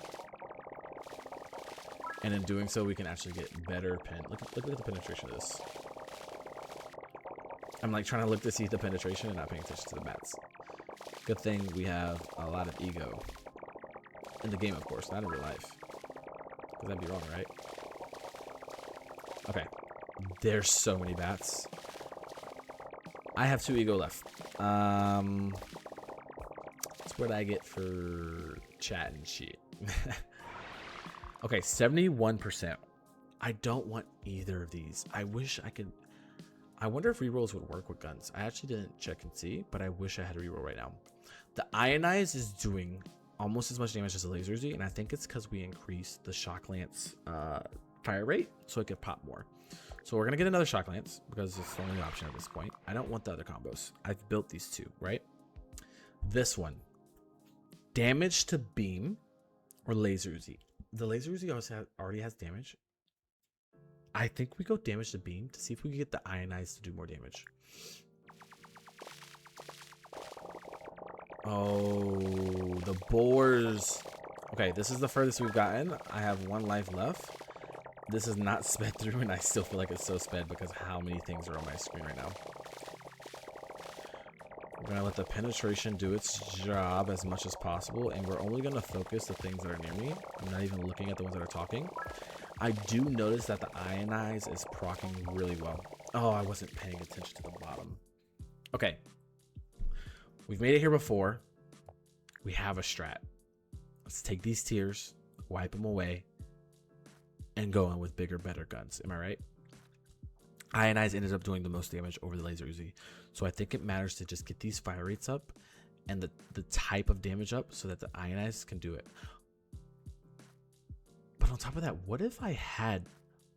And in doing so, we can actually get better look at the penetration of this. I'm like trying to look to see the penetration and not paying attention to the bats. Good thing we have a lot of ego. In the game, of course, not in real life. Because that'd be wrong, right? Okay. There's so many bats. I have 2 ego left. That's what I get for chat and shit. Okay, 71%. I don't want either of these. I wish I could. I wonder if rerolls would work with guns. I actually didn't check and see, but I wish I had a reroll right now. The ionize is doing almost as much damage as the laser Uzi, and I think it's because we increased the shock lance fire rate so it could pop more. So we're gonna get another shock lance because it's the only option at this point. I don't want the other combos. I've built these 2, right? This one, damage to beam or laser Uzi. The laser Uzi already has damage. I think we go damage to beam to see if we can get the ionize to do more damage. Oh, the boars. Okay, this is the furthest we've gotten. I have 1 life left. This is not sped through, and I still feel like it's so sped because how many things are on my screen right now. We're going to let the penetration do its job as much as possible, and we're only going to focus the things that are near me. I'm not even looking at the ones that are talking. I do notice that the ionize is proccing really well. Oh, I wasn't paying attention to the bottom. Okay. We've made it here before. We have a strat. Let's take these tiers, wipe them away, and go in with bigger, better guns. Am I right? Ionize ended up doing the most damage over the laser Uzi. So I think it matters to just get these fire rates up and the type of damage up so that the ionize can do it. But on top of that, what if I had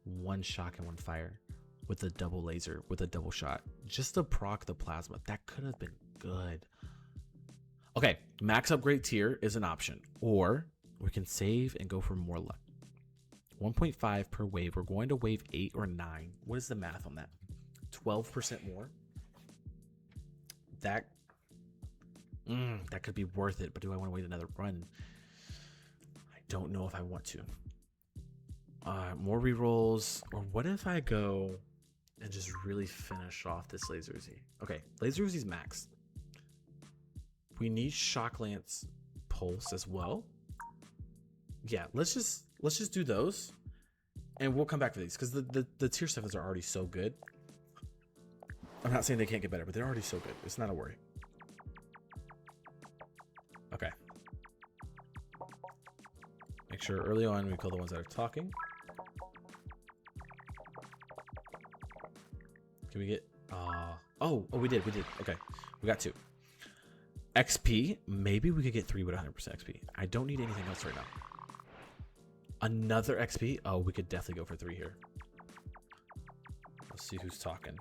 1 shock and 1 fire with a double laser, with a double shot, just to proc the plasma? That could have been good. Okay, max upgrade tier is an option, or we can save and go for more luck. 1.5 per wave. We're going to wave 8 or 9. What is the math on that? 12% more. That could be worth it, but do I want to wait another run? I don't know if I want to. More rerolls, or what if I go and just really finish off this laser Uzi? Okay, laser Uzi's max. We need shock lance pulse as well. Yeah, let's just do those, and we'll come back to these because the tier 7s are already so good. I'm not saying they can't get better, but they're already so good. It's not a worry. Okay. Make sure early on we kill the ones that are talking. Can we get? Oh, we did. Okay, we got 2. XP. Maybe we could get 3 with 100% XP. I don't need anything else right now. Another XP. Oh, we could definitely go for 3 here. Let's see who's talking.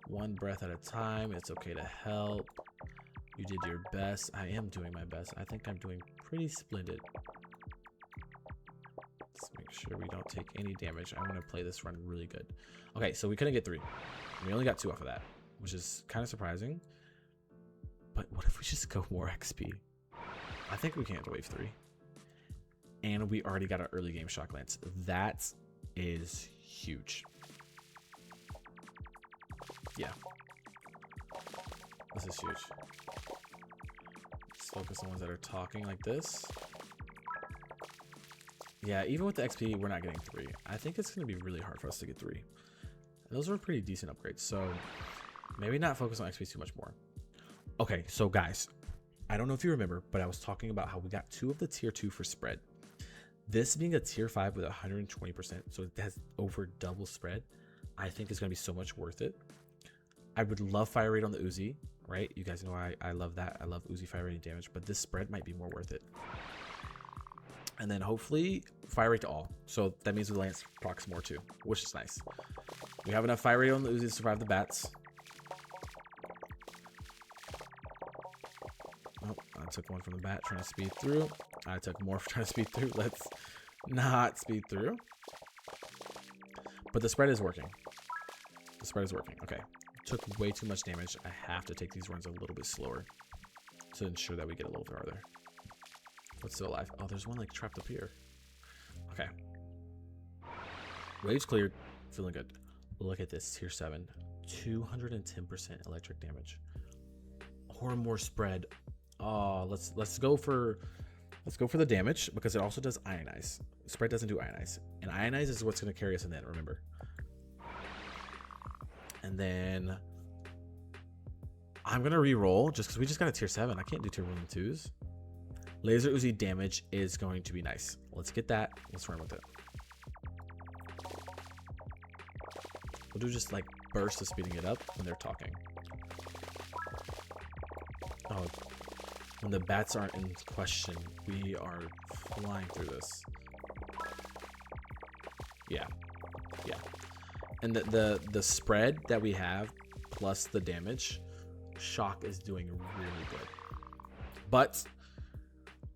1 breath at a time. It's okay to help. You did your best. I am doing my best. I think I'm doing pretty splendid. Let's make sure we don't take any damage. I want to play this run really good. Okay, so we couldn't get 3. We only got 2 off of that, which is kind of surprising. But what if we just go more XP? I think we can't wave 3. And we already got our early game shock lance. That is huge. Yeah. This is huge. Let's focus on ones that are talking like this. Yeah, even with the XP, we're not getting 3. I think it's going to be really hard for us to get 3. And those are pretty decent upgrades. So maybe not focus on XP too much more. Okay, so guys, I don't know if you remember, but I was talking about how we got 2 of the tier 2 for spread. This being a tier 5 with 120%, so it has over double spread, I think is going to be so much worth it. I would love fire rate on the Uzi, right? You guys know I love that. I love Uzi fire rate and damage, but this spread might be more worth it. And then hopefully fire rate to all. So that means the lance procs more too, which is nice. We have enough fire rate on the Uzi to survive the bats. Oh, I took 1 from the bat trying to speed through. I took more for trying to speed through. Let's not speed through. But the spread is working. The spread is working. Okay. Took way too much damage. I have to take these runs a little bit slower to ensure that we get a little farther. What's still alive? Oh, there's one like trapped up here. Okay. Waves cleared. Feeling good. Look at this. Tier 7. 210% electric damage. Or more spread. Oh, let's go for the damage because it also does ionize. Spread doesn't do ionize. And ionize is what's going to carry us in that, remember. And then I'm going to re-roll just because we just got a tier 7. I can't do tier 1 and 2s. Laser Uzi damage is going to be nice. Let's get that. Let's run with it. We'll do just like burst of speeding it up when they're talking. Oh, when the bats aren't in question, we are flying through this. Yeah. And the spread that we have plus the damage, shock is doing really good. But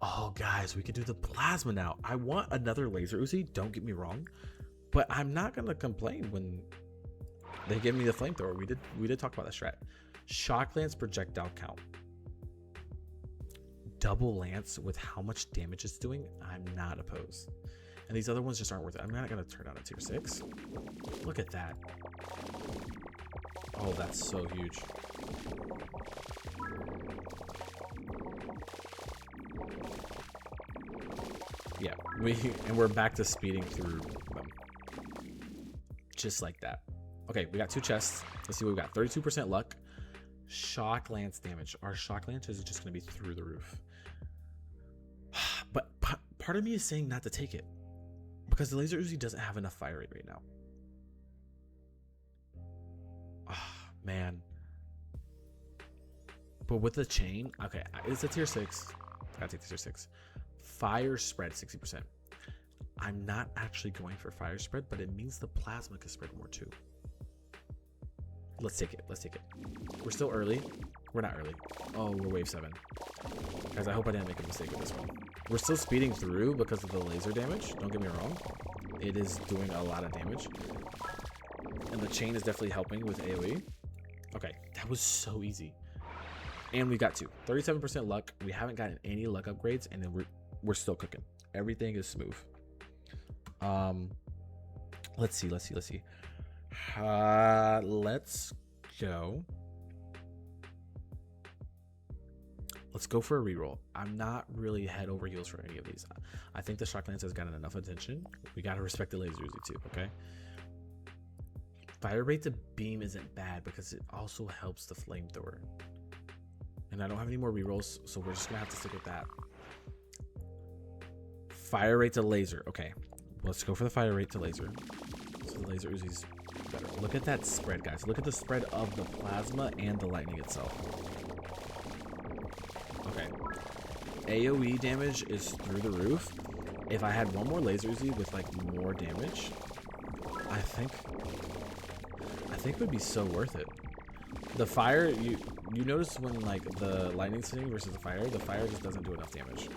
oh guys, we could do the plasma now. I want another laser Uzi, don't get me wrong, but I'm not gonna complain when they give me the flamethrower. We did talk about that strat. Shock lance projectile count. Double lance with how much damage it's doing, I'm not opposed. And these other ones just aren't worth it. I'm not gonna turn on a tier 6. Look at that. Oh, that's so huge. Yeah, we're back to speeding through them. Just like that. Okay, we got 2 chests. Let's see what we got. 32% luck. Shock lance damage. Our shock lance is just going to be through the roof. But part of me is saying not to take it because the laser Uzi doesn't have enough fire rate right now. Man. But with the chain, okay, it's a tier 6. Gotta take the tier 6. Fire spread 60%. I'm not actually going for fire spread, but it means the plasma can spread more too. Let's take it. We're still early. We're not early. Oh, we're wave 7. Guys, I hope I didn't make a mistake with this one. We're still speeding through because of the laser damage. Don't get me wrong. It is doing a lot of damage. And the chain is definitely helping with AoE. Okay, that was so easy. And we got 2. 37% luck. We haven't gotten any luck upgrades, and then we're still cooking. Everything is smooth. Let's see. Let's go. Let's go for a reroll. I'm not really head over heels for any of these. I think the shock lance has gotten enough attention. We gotta respect the laser Uzi too, okay? Fire rate to beam isn't bad because it also helps the flamethrower. And I don't have any more rerolls, so we're just gonna have to stick with that. Fire rate to laser. Okay, let's go for the fire rate to laser. So the laser Uzi's better. Look at that spread, guys. Look at the spread of the plasma and the lightning itself. Okay. AoE damage is through the roof. If I had one more laser Uzi with like more damage, I think it would be so worth it. The fire, you notice when like the lightning's hitting versus the fire just doesn't do enough damage.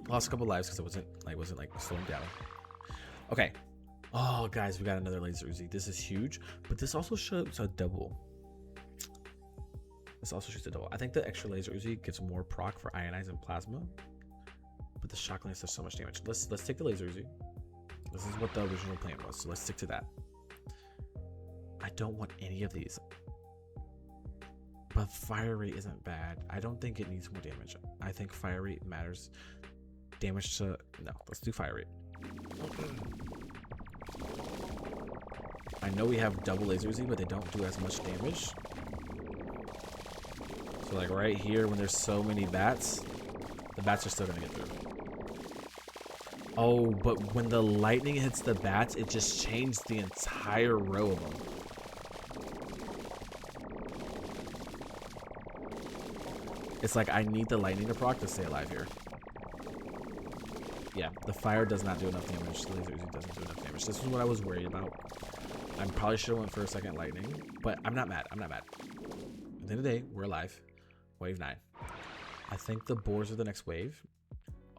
Lost a couple lives because it wasn't like slowing down. Okay. Oh guys, we got another laser Uzi. This is huge, but this also shows a double. I think the extra laser Uzi gives more proc for ionize and plasma, but the shock lance does so much damage. Let's take the laser Uzi. This is what the original plan was, so let's stick to that. I don't want any of these, but fire rate isn't bad. I don't think it needs more damage. I think fire rate matters. Damage to no. Let's do fire rate. I know we have double laser Uzi, but they don't do as much damage. So like right here, when there's so many bats, the bats are still gonna get through. Oh, but when the lightning hits the bats, it just changed the entire row of them. It's like I need the lightning to proc to stay alive here. Yeah, the fire does not do enough damage. The laser Uzi doesn't do enough damage. This is what I was worried about. I probably should have went for a second lightning, but I'm not mad. At the end of the day, we're alive. Wave 9. I think the boars are the next wave.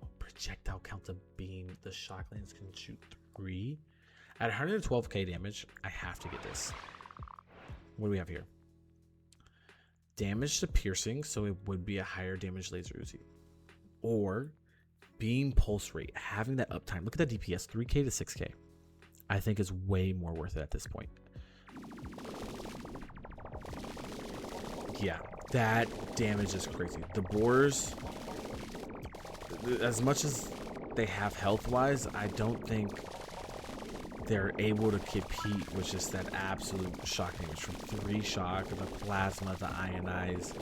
Oh, projectile count to beam. The shock lance can shoot 3. At 112k damage, I have to get this. What do we have here? Damage to piercing, so it would be a higher damage laser Uzi. Or beam pulse rate, having that uptime. Look at that DPS, 3k to 6k. I think is way more worth it at this point. Yeah, that damage is crazy. The boars, as much as they have health-wise, I don't think they're able to compete with just that absolute shock damage from 3 shock, the plasma, the ionize.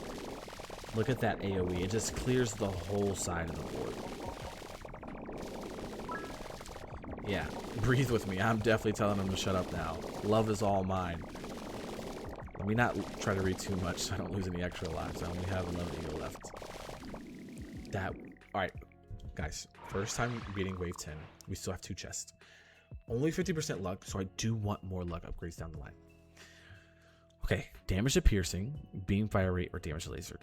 Look at that AoE. It just clears the whole side of the board. Yeah, breathe with me. I'm definitely telling them to shut up now. Love is all mine. Let me not try to read too much so I don't lose any extra lives. I only have 11 ego left. Alright, guys. First time beating wave 10. We still have 2 chests. Only 50% luck, so I do want more luck upgrades down the line. Okay, damage to piercing, beam fire rate, or damage to laser.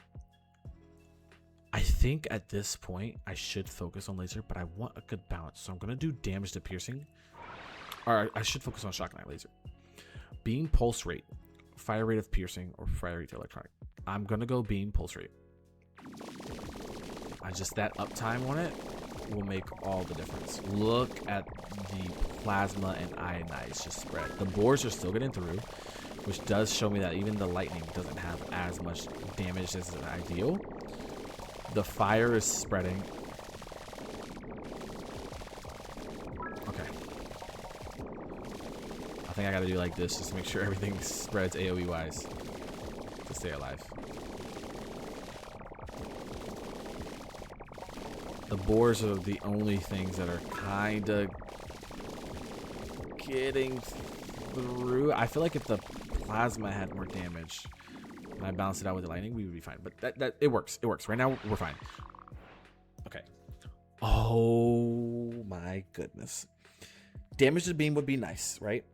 I think at this point I should focus on laser, but I want a good balance. So I'm going to do damage to piercing. Or I should focus on shock knight laser. Beam pulse rate, fire rate of piercing, or fire rate to electronic. I'm going to go beam pulse rate. That uptime on it will make all the difference. Look at the plasma and ionize just spread. The boars are still getting through, which does show me that even the lightning doesn't have as much damage as an ideal. The fire is spreading. Okay. I think I gotta do like this just to make sure everything spreads AoE wise to stay alive. The boars are the only things that are kind of getting through. I feel like if the plasma had more damage and I balanced it out with the lightning, we would be fine. But that it works. It works. Right now, we're fine. Okay. Oh my goodness. Damage to beam would be nice, right?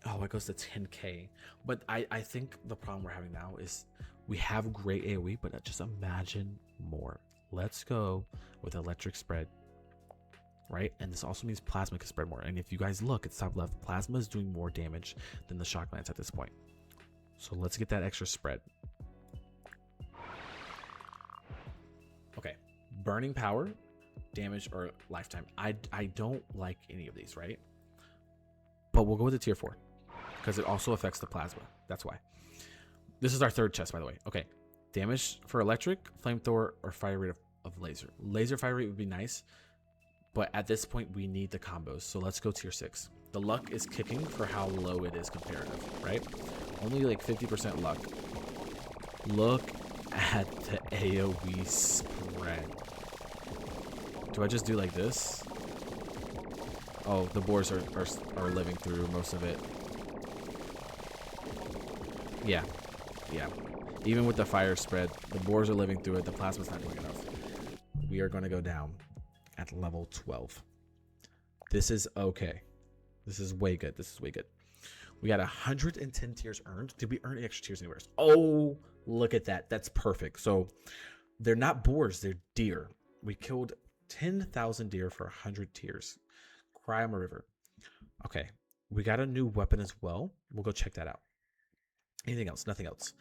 Oh, it goes to 10k. But I think the problem we're having now is we have great AoE, but just imagine more. Let's go with electric spread, right? And this also means plasma can spread more. And if you guys look at the top left, plasma is doing more damage than the shock lance at this point. So let's get that extra spread. Okay, burning power, damage, or lifetime. I don't like any of these, right? But we'll go with the tier 4 because it also affects the plasma. That's why. This is our 3rd chest, by the way. Okay. Damage for electric, flamethrower, or fire rate of laser. Laser fire rate would be nice, but at this point we need the combos. So let's go tier 6. The luck is kicking for how low it is comparative, right? Only like 50% luck. Look at the AoE spread. Do I just do like this? Oh, the boars are living through most of it. Yeah. Yeah. Even with the fire spread, the boars are living through it. The plasma's not doing enough. We are going to go down at level 12. This is okay. This is way good. This is way good. We got 110 tiers earned. Did we earn any extra tiers anywhere? Oh, look at that. That's perfect. So they're not boars. They're deer. We killed 10,000 deer for 100 tiers. Cry on a river. Okay. We got a new weapon as well. We'll go check that out. Anything else? Nothing else.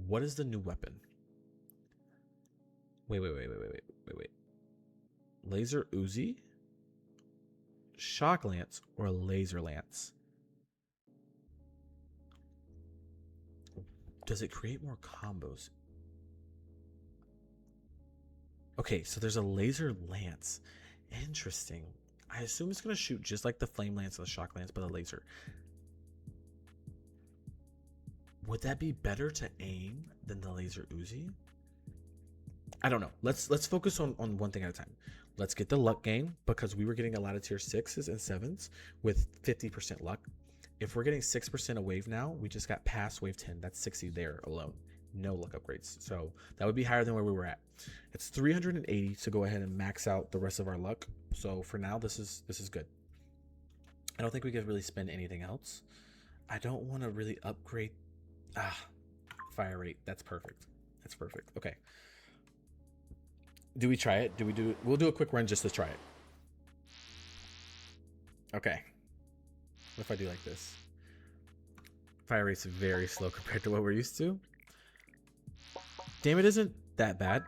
What is the new weapon? Wait. Laser Uzi? Shock Lance or Laser Lance? Does it create more combos? Okay, so there's a Laser Lance. Interesting. I assume it's going to shoot just like the Flame Lance and the Shock Lance, but a laser. Would that be better to aim than the Laser Uzi? I don't know. Let's focus on one thing at a time. Let's get the luck gain because we were getting a lot of tier 6s and 7s with 50% luck. If we're getting 6% a wave now, we just got past wave 10. That's 60 there alone. No luck upgrades. So that would be higher than where we were at. It's 380 to go ahead and max out the rest of our luck. So for now, this is good. I don't think we could really spend anything else. I don't want to really upgrade. Fire rate. That's perfect. That's perfect. Okay. Do we try it? We'll do a quick run just to try it. Okay. What if I do like this? Fire rate's very slow compared to what we're used to. Damn, it isn't that bad.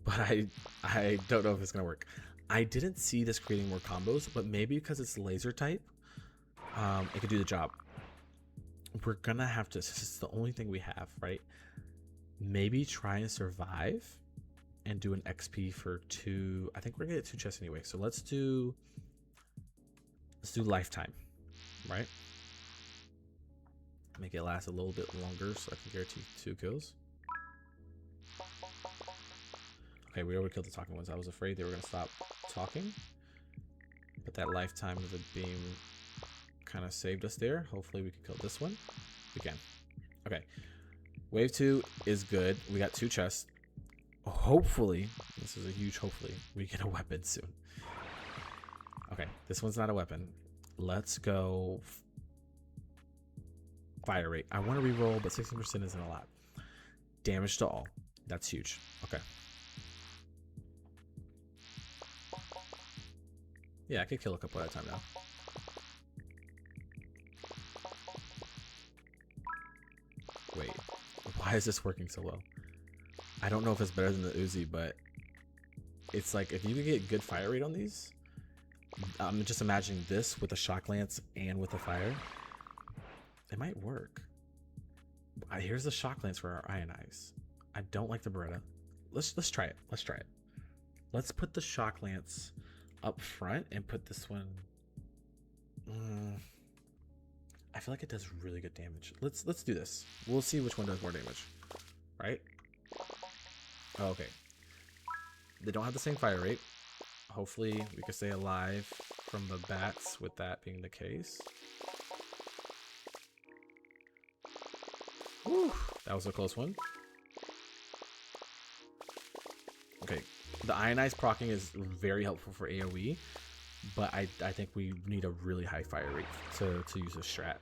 But I don't know if it's gonna work. I didn't see this creating more combos, but maybe because it's laser type, it could do the job. We're gonna have to, this is the only thing we have, right? Maybe try and survive and do an XP for 2. I think we're gonna get 2 chests anyway. So let's do lifetime, right? Make it last a little bit longer so I can guarantee 2 kills. Okay, we already killed the talking ones. I was afraid they were gonna stop talking, but that lifetime of the beam kind of saved us there. Hopefully we can kill this one. We can. Okay, wave 2 is good. We got 2 chests. Hopefully, this is a huge hopefully, we get a weapon soon. Okay, this one's not a weapon. Let's go fire rate. I want to reroll, but 16% isn't a lot. Damage to all. That's huge. Okay. Yeah, I could kill a couple at a time now. Wait, why is this working so well? I don't know if it's better than the Uzi, but it's like if you can get good fire rate on these, I'm just imagining this with a shock lance and with a fire. It might work. Here's the shock lance for our ionize. I don't like the Beretta. Let's try it. Let's try it. Let's put the shock lance up front and put this one. I feel like it does really good damage. Let's do this. We'll see which one does more damage. Right? Oh, okay. They don't have the same fire rate. Hopefully we can stay alive from the bats with that being the case. Whew, that was a close one. Okay, the ionized proccing is very helpful for AoE, but I think we need a really high fire rate to use this strat.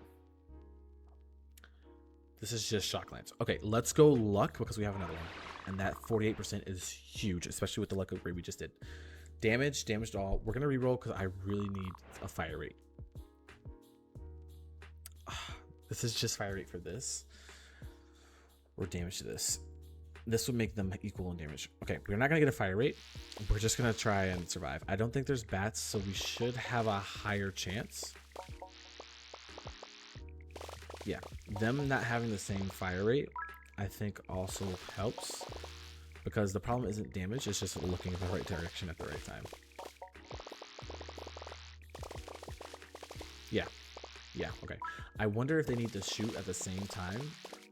This is just shock lance. Okay, let's go luck because we have another one. And that 48% is huge, especially with the luck upgrade we just did. Damage to all. We're going to reroll because I really need a fire rate. This is just fire rate for this. Or damage to this. This would make them equal in damage. Okay, we're not going to get a fire rate. We're just going to try and survive. I don't think there's bats, so we should have a higher chance. Yeah, them not having the same fire rate, I think also helps. Because the problem isn't damage, it's just looking in the right direction at the right time. Yeah, okay. I wonder if they need to shoot at the same time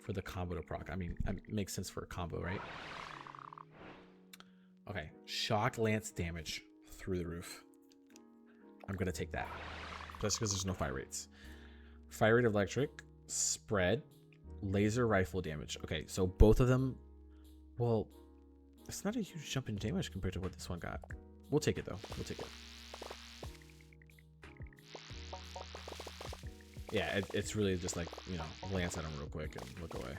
for the combo to proc. I mean, it makes sense for a combo, right? Okay, shock lance damage through the roof. I'm gonna take that. Just because there's no fire rates. Fire rate of electric, spread, laser rifle damage. Okay, so both of them, well, it's not a huge jump in damage compared to what this one got. We'll take it though. We'll take it. Yeah, it's really just like, you know, glance at them real quick and look away.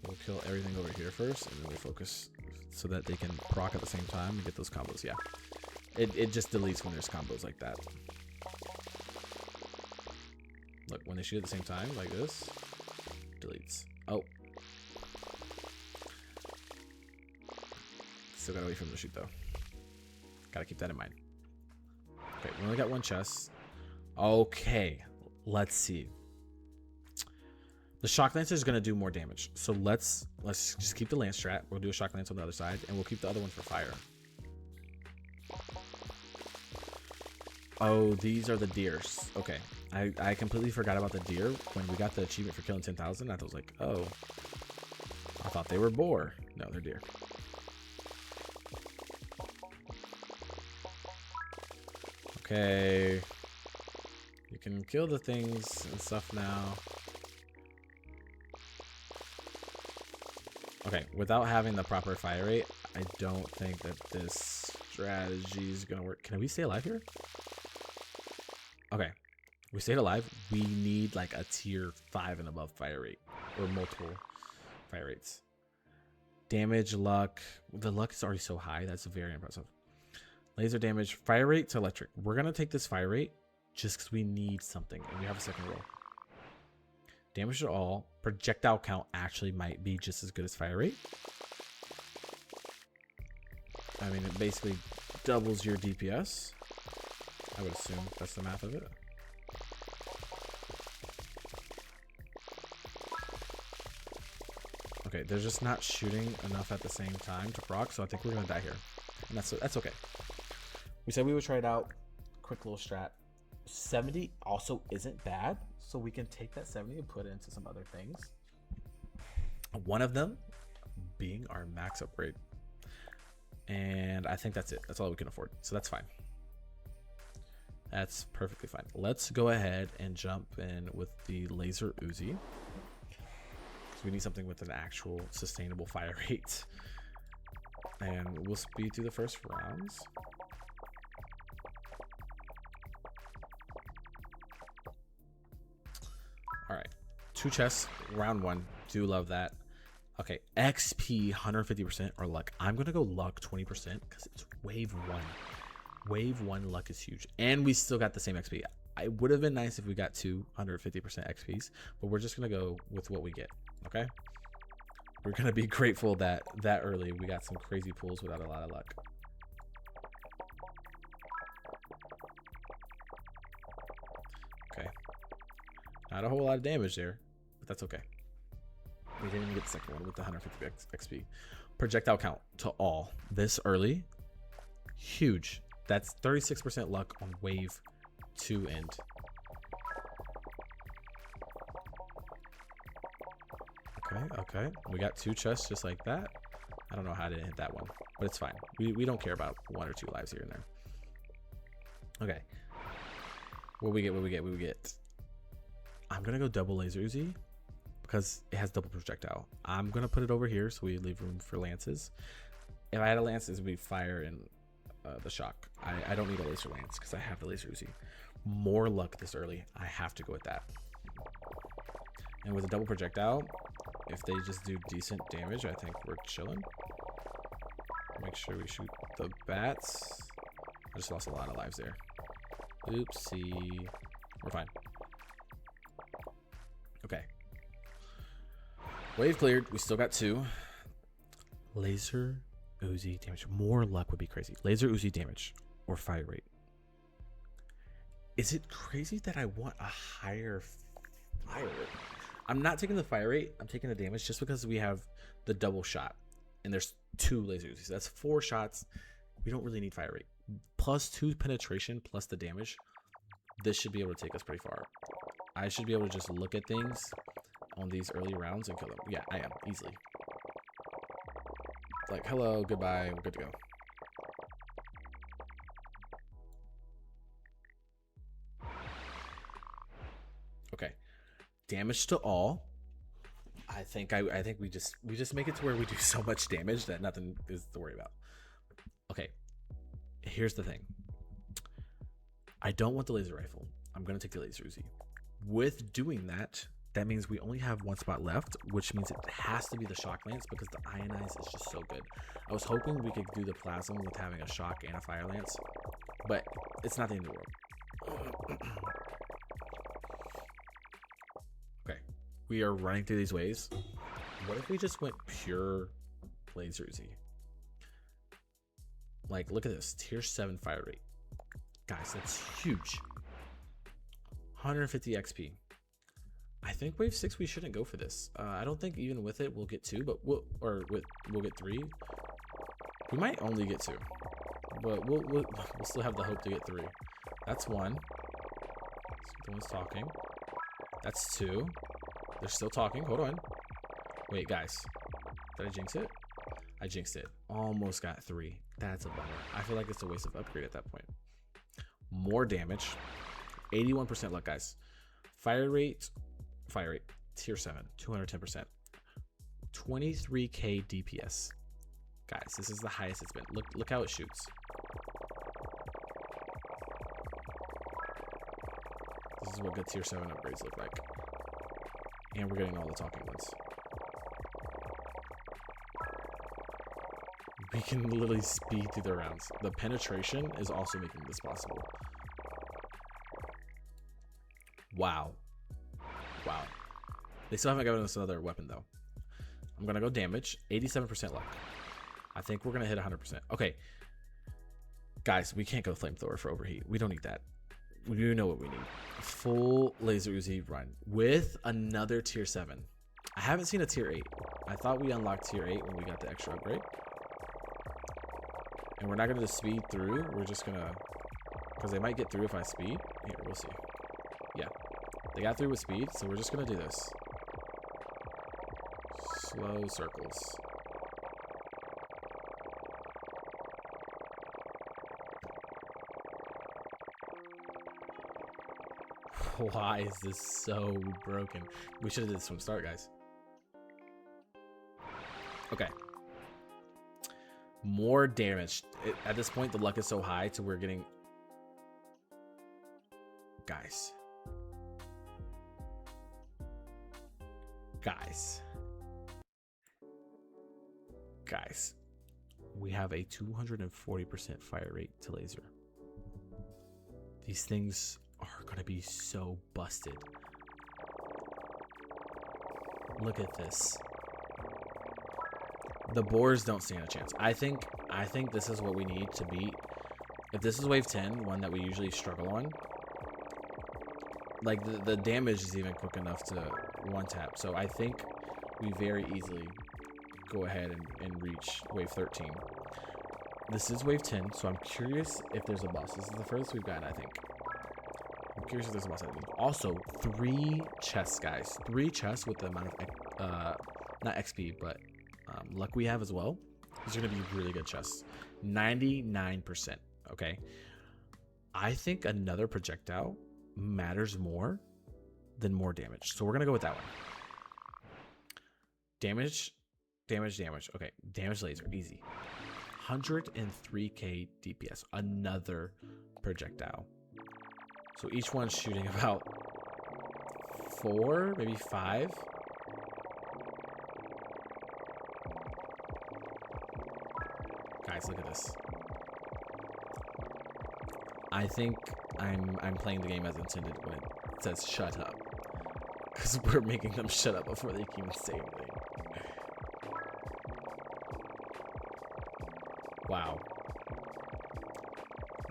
We'll kill everything over here first, and then we'll focus so that they can proc at the same time and get those combos. Yeah, it just deletes when there's combos like that. Look, when they shoot at the same time, like this, deletes. Oh. Still gotta wait for them to shoot though. Gotta keep that in mind. Okay, we only got 1 chest. Okay, let's see. The shock lance is gonna do more damage. So let's just keep the lance strat. We'll do a shock lance on the other side, and we'll keep the other one for fire. Oh, these are the deers. Okay. I completely forgot about the deer when we got the achievement for killing 10,000. I was like, oh, I thought they were boar. No, they're deer. Okay, you can kill the things and stuff now. Okay, without having the proper fire rate, I don't think that this strategy is gonna work. Can we stay alive here? Okay, we stayed alive. We need like a tier 5 and above fire rate, or multiple fire rates. Damage, luck. The luck is already so high. That's very impressive. Laser damage, fire rate to electric. We're gonna take this fire rate just because we need something, and we have a second roll. Damage to all. Projectile count actually might be just as good as fire rate. I mean, it basically doubles your DPS. I would assume that's the math of it. Okay, they're just not shooting enough at the same time to proc, so I think we're gonna die here. And that's okay. We said we would try it out. Quick little strat. 70 also isn't bad, so we can take that 70 and put it into some other things. One of them being our max upgrade. And I think that's it. That's all we can afford. So that's fine. That's perfectly fine. Let's go ahead and jump in with the laser Uzi. We need something with an actual sustainable fire rate. And we'll speed through the first rounds. All right, 2 chests, round 1. Do love that. Okay, XP 150% or luck. I'm gonna go luck 20% because it's wave 1. Wave 1 luck is huge, and we still got the same XP. It would have been nice if we got 250% XPs, but we're just gonna go with what we get. Okay, we're gonna be grateful that early we got some crazy pulls without a lot of luck. Okay, not a whole lot of damage there, but that's okay. We didn't even get the second one with the 150 XP. Projectile count to all this early, huge. That's 36% luck on wave 2 end. Okay, we got 2 chests just like that. I don't know how I didn't hit that one, but it's fine. We don't care about 1 or 2 lives here and there. Okay, what we get? I'm gonna go double laser Uzi because it has double projectile. I'm gonna put it over here so we leave room for lances. If I had a lance, it would be fire and the shock. I don't need a laser lance because I have the laser Uzi. More luck this early. I have to go with that. And with a double projectile, if they just do decent damage, I think we're chilling. Make sure we shoot the bats. I just lost a lot of lives there. Oopsie. We're fine. Okay. Wave cleared. We still got 2. Laser Uzi damage. More luck would be crazy. Laser Uzi damage or fire rate. Is it crazy that I want a higher fire rate? I'm not taking the fire rate. I'm taking the damage just because we have the double shot. And there's 2 laser Uzis. That's 4 shots. We don't really need fire rate. Plus 2 penetration plus the damage. This should be able to take us pretty far. I should be able to just look at things on these early rounds and kill them. Yeah, I am. Easily. Like, hello, goodbye, we're good to go. Okay. Damage to all. I think we just make it to where we do so much damage that nothing is to worry about. Okay. Here's the thing. I don't want the laser rifle. I'm gonna take the laser Uzi. With doing that, that means we only have 1 spot left, which means it has to be the shock lance because the ionize is just so good. I was hoping we could do the plasma with having a shock and a fire lance, but it's not the end of the world. Okay, we are running through these waves. What if we just went pure laser Uzi? Like, look at this, tier 7 fire rate. Guys, that's huge. 150 XP. I think wave 6 we shouldn't go for this. I don't think even with it we'll get 2, but we'll get 3. We might only get 2, but we'll still have the hope to get 3. That's 1. Someone's talking. That's 2. They're still talking. Hold on. Wait, guys. Did I jinx it? I jinxed it. Almost got 3. That's a bummer. I feel like it's a waste of upgrade at that point. More damage. 81% luck, guys. Fire rate, tier 7, 210%. 23k DPS. Guys, this is the highest it's been. Look how it shoots. This is what good tier 7 upgrades look like. And we're getting all the talking ones. We can literally speed through the rounds. The penetration is also making this possible. Wow. Wow. They still haven't given us another weapon though. I'm gonna go damage. 87% luck. I think we're going to hit 100%. Okay. Guys, we can't go flamethrower for overheat. We don't need that. We do know what we need. Full laser Uzi run with another tier 7. I haven't seen a tier 8. I thought we unlocked tier 8 when we got the extra upgrade. And we're not going to speed through. We're just going to... Because they might get through if I speed. Here, we'll see. Yeah. They got through with speed, so we're just going to do this. Slow circles. Why is this so broken? We should have did this from the start, guys. Okay. More damage. At this point, the luck is so high to we're getting... Guys. We have a 240% fire rate to laser. These things are going to be so busted. Look at this. The boars don't stand a chance. I think this is what we need to beat. If this is wave 10, one that we usually struggle on, like the damage is even quick enough to one tap. So I think we very easily go ahead and reach wave 13. This is wave 10, so I'm curious if there's a boss. This is the furthest we've gotten, I think. I'm curious if there's a boss. Also, 3 chests, guys. 3 chests with the amount of, not XP, but luck we have as well. These are going to be really good chests. 99%, okay? I think another projectile matters more than more damage. So we're going to go with that one. Damage. Okay, damage laser, easy. 103k DPS, another projectile. So each one's shooting about 4, maybe 5. Guys, look at this. I think I'm playing the game as intended when it says shut up. Because we're making them shut up before they can even say anything. Wow.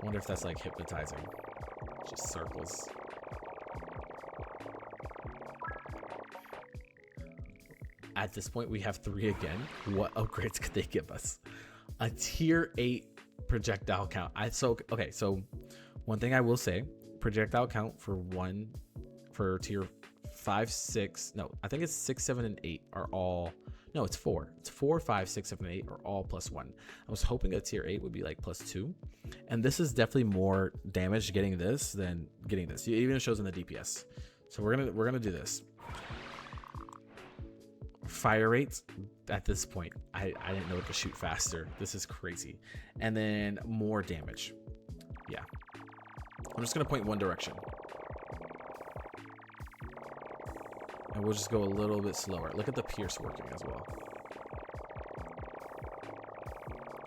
I wonder if that's like hypnotizing. Just circles. At this point, we have 3 again. What upgrades could they give us? A tier 8 projectile count. Okay, so one thing I will say, projectile count for tier 5, 6, no, I think it's 6, 7, and 8 are all, no, it's 4. It's 4, 5, 6, 7, and 8 are all +1. I was hoping a tier 8 would be like +2. And this is definitely more damage getting this than getting this. It even shows in the DPS. So we're gonna do this. Fire rates at this point, I didn't know it could shoot faster. This is crazy. And then more damage. Yeah. I'm just gonna point one direction. And we'll just go a little bit slower. Look at the pierce working as well.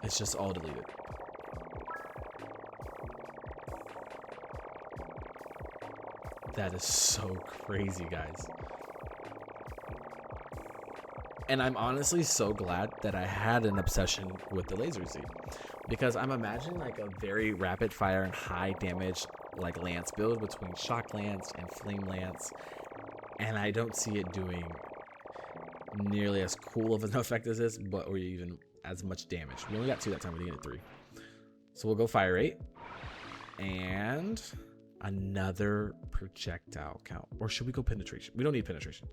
It's just all deleted. That is so crazy, guys. And I'm honestly so glad that I had an obsession with the laser Z, because I'm imagining like a very rapid fire and high damage like lance build between shock lance and flame lance, and I don't see it doing nearly as cool of an effect as this, but or even as much damage. We only got 2 that time. We needed 3, so we'll go fire rate and another projectile count, or should we go penetration? We don't need penetration.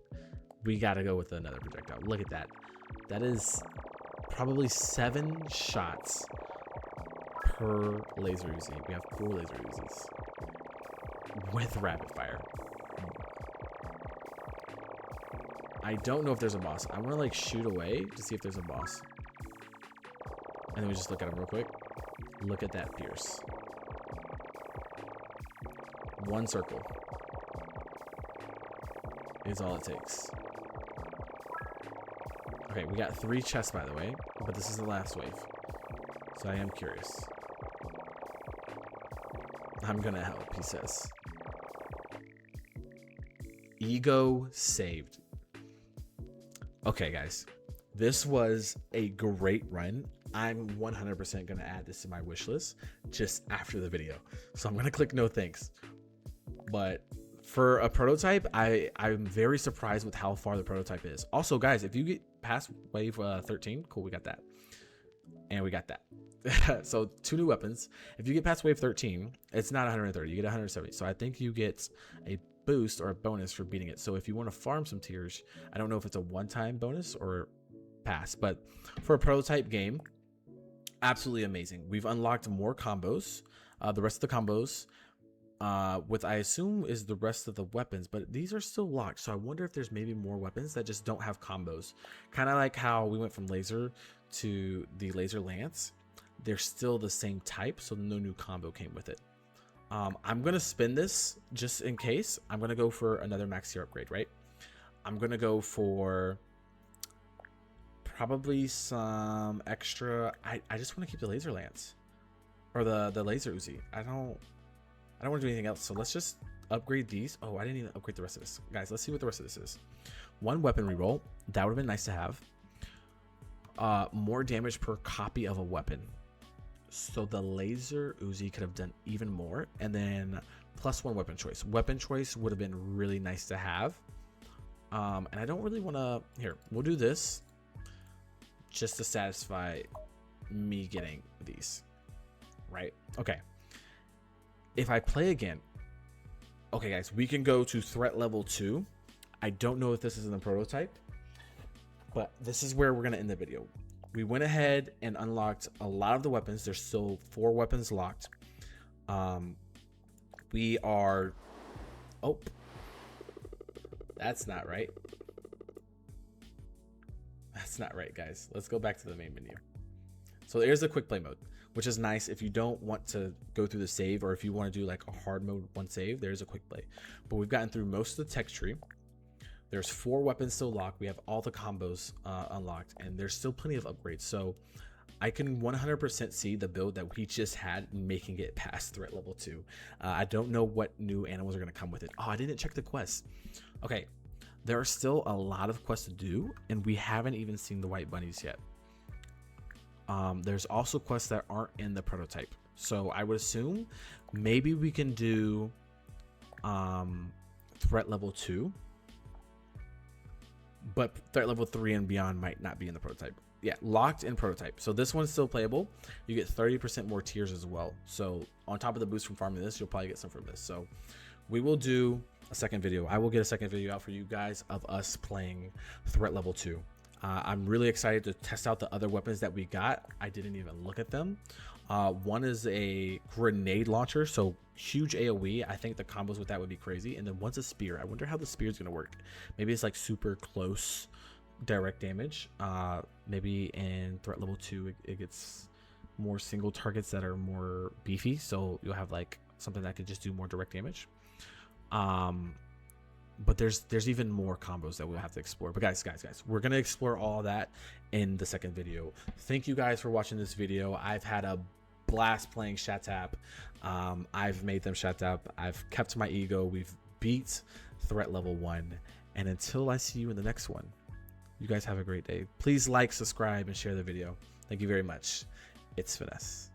We gotta go with another projectile. Look at that. That is probably 7 shots per laser Uzi. We have 4 laser Uzis with rapid fire. I don't know if there's a boss. I want to like shoot away to see if there's a boss. And then we just look at him real quick. Look at that pierce. 1 circle is all it takes. Okay, we got 3 chests, by the way, but this is the last wave, so I am curious. I'm gonna help, he says. Ego saved. Okay, guys, this was a great run. I'm 100% going to add this to my wish list just after the video. So I'm going to click no thanks. But for a prototype, I'm very surprised with how far the prototype is. Also, guys, if you get past wave 13, cool, we got that. And we got that. So 2 new weapons. If you get past wave 13, it's not 130, you get 170. So I think you get a boost or a bonus for beating it. So if you want to farm some tiers, I don't know if it's a one-time bonus or pass, but for a prototype game, absolutely amazing. We've unlocked more combos. The rest of the combos with I assume is the rest of the weapons, but these are still locked. So I wonder if there's maybe more weapons that just don't have combos. Kind of like how we went from laser to the laser lance. They're still the same type, so no new combo came with it. I'm gonna spin this just in case. I'm gonna go for another max tier upgrade, right? I'm gonna go for probably some extra. I just want to keep the laser lance or the laser Uzi. I don't want to do anything else. So let's just upgrade these. Oh, I didn't even upgrade the rest of this, guys. Let's see what the rest of this is. 1 weapon reroll. That would have been nice to have. More damage per copy of a weapon. So the laser Uzi could have done even more. And then plus 1 weapon choice. Weapon choice would have been really nice to have. And I don't really want to. Here, we'll do this just to satisfy me getting these. Right? Okay. If I play again, okay, guys, we can go to threat level 2. I don't know if this is in the prototype, but this is where we're going to end the video. We went ahead and unlocked a lot of the weapons. There's still 4 weapons locked. We are, oh, that's not right. That's not right, guys. Let's go back to the main menu. So there's the quick play mode, which is nice if you don't want to go through the save, or if you want to do like a hard mode 1 save, there's a quick play. But we've gotten through most of the text tree. There's 4 weapons still locked. We have all the combos unlocked, and there's still plenty of upgrades. So I can 100% see the build that we just had making it past threat level 2. I don't know what new animals are going to come with it. Oh, I didn't check the quests. Okay, there are still a lot of quests to do, and we haven't even seen the white bunnies yet. There's also quests that aren't in the prototype. So I would assume maybe we can do threat level 2. But threat level 3 and beyond might not be in the prototype. Yeah, locked in prototype. So this one's still playable. You get 30% more tiers as well. So on top of the boost from farming this, you'll probably get some from this. So we will do a second video. I will get a second video out for you guys of us playing threat level 2. I'm really excited to test out the other weapons that we got. I didn't even look at them. One is a grenade launcher, so huge AoE. I think the combos with that would be crazy. And then one's a spear. I wonder how the spear is going to work. Maybe it's like super close direct damage. Maybe in threat level 2 it gets more single targets that are more beefy, so you'll have like something that could just do more direct damage. But there's even more combos that we'll have to explore. But guys, we're gonna explore all that in the second video. Thank you guys for watching this video. I've had a blast playing shatAAAAP. I've made them shatAAAAP. I've kept my ego. We've beat threat level 1. And until I see you in the next one, you guys have a great day. Please like, subscribe, and share the video. Thank you very much. It's Finesse.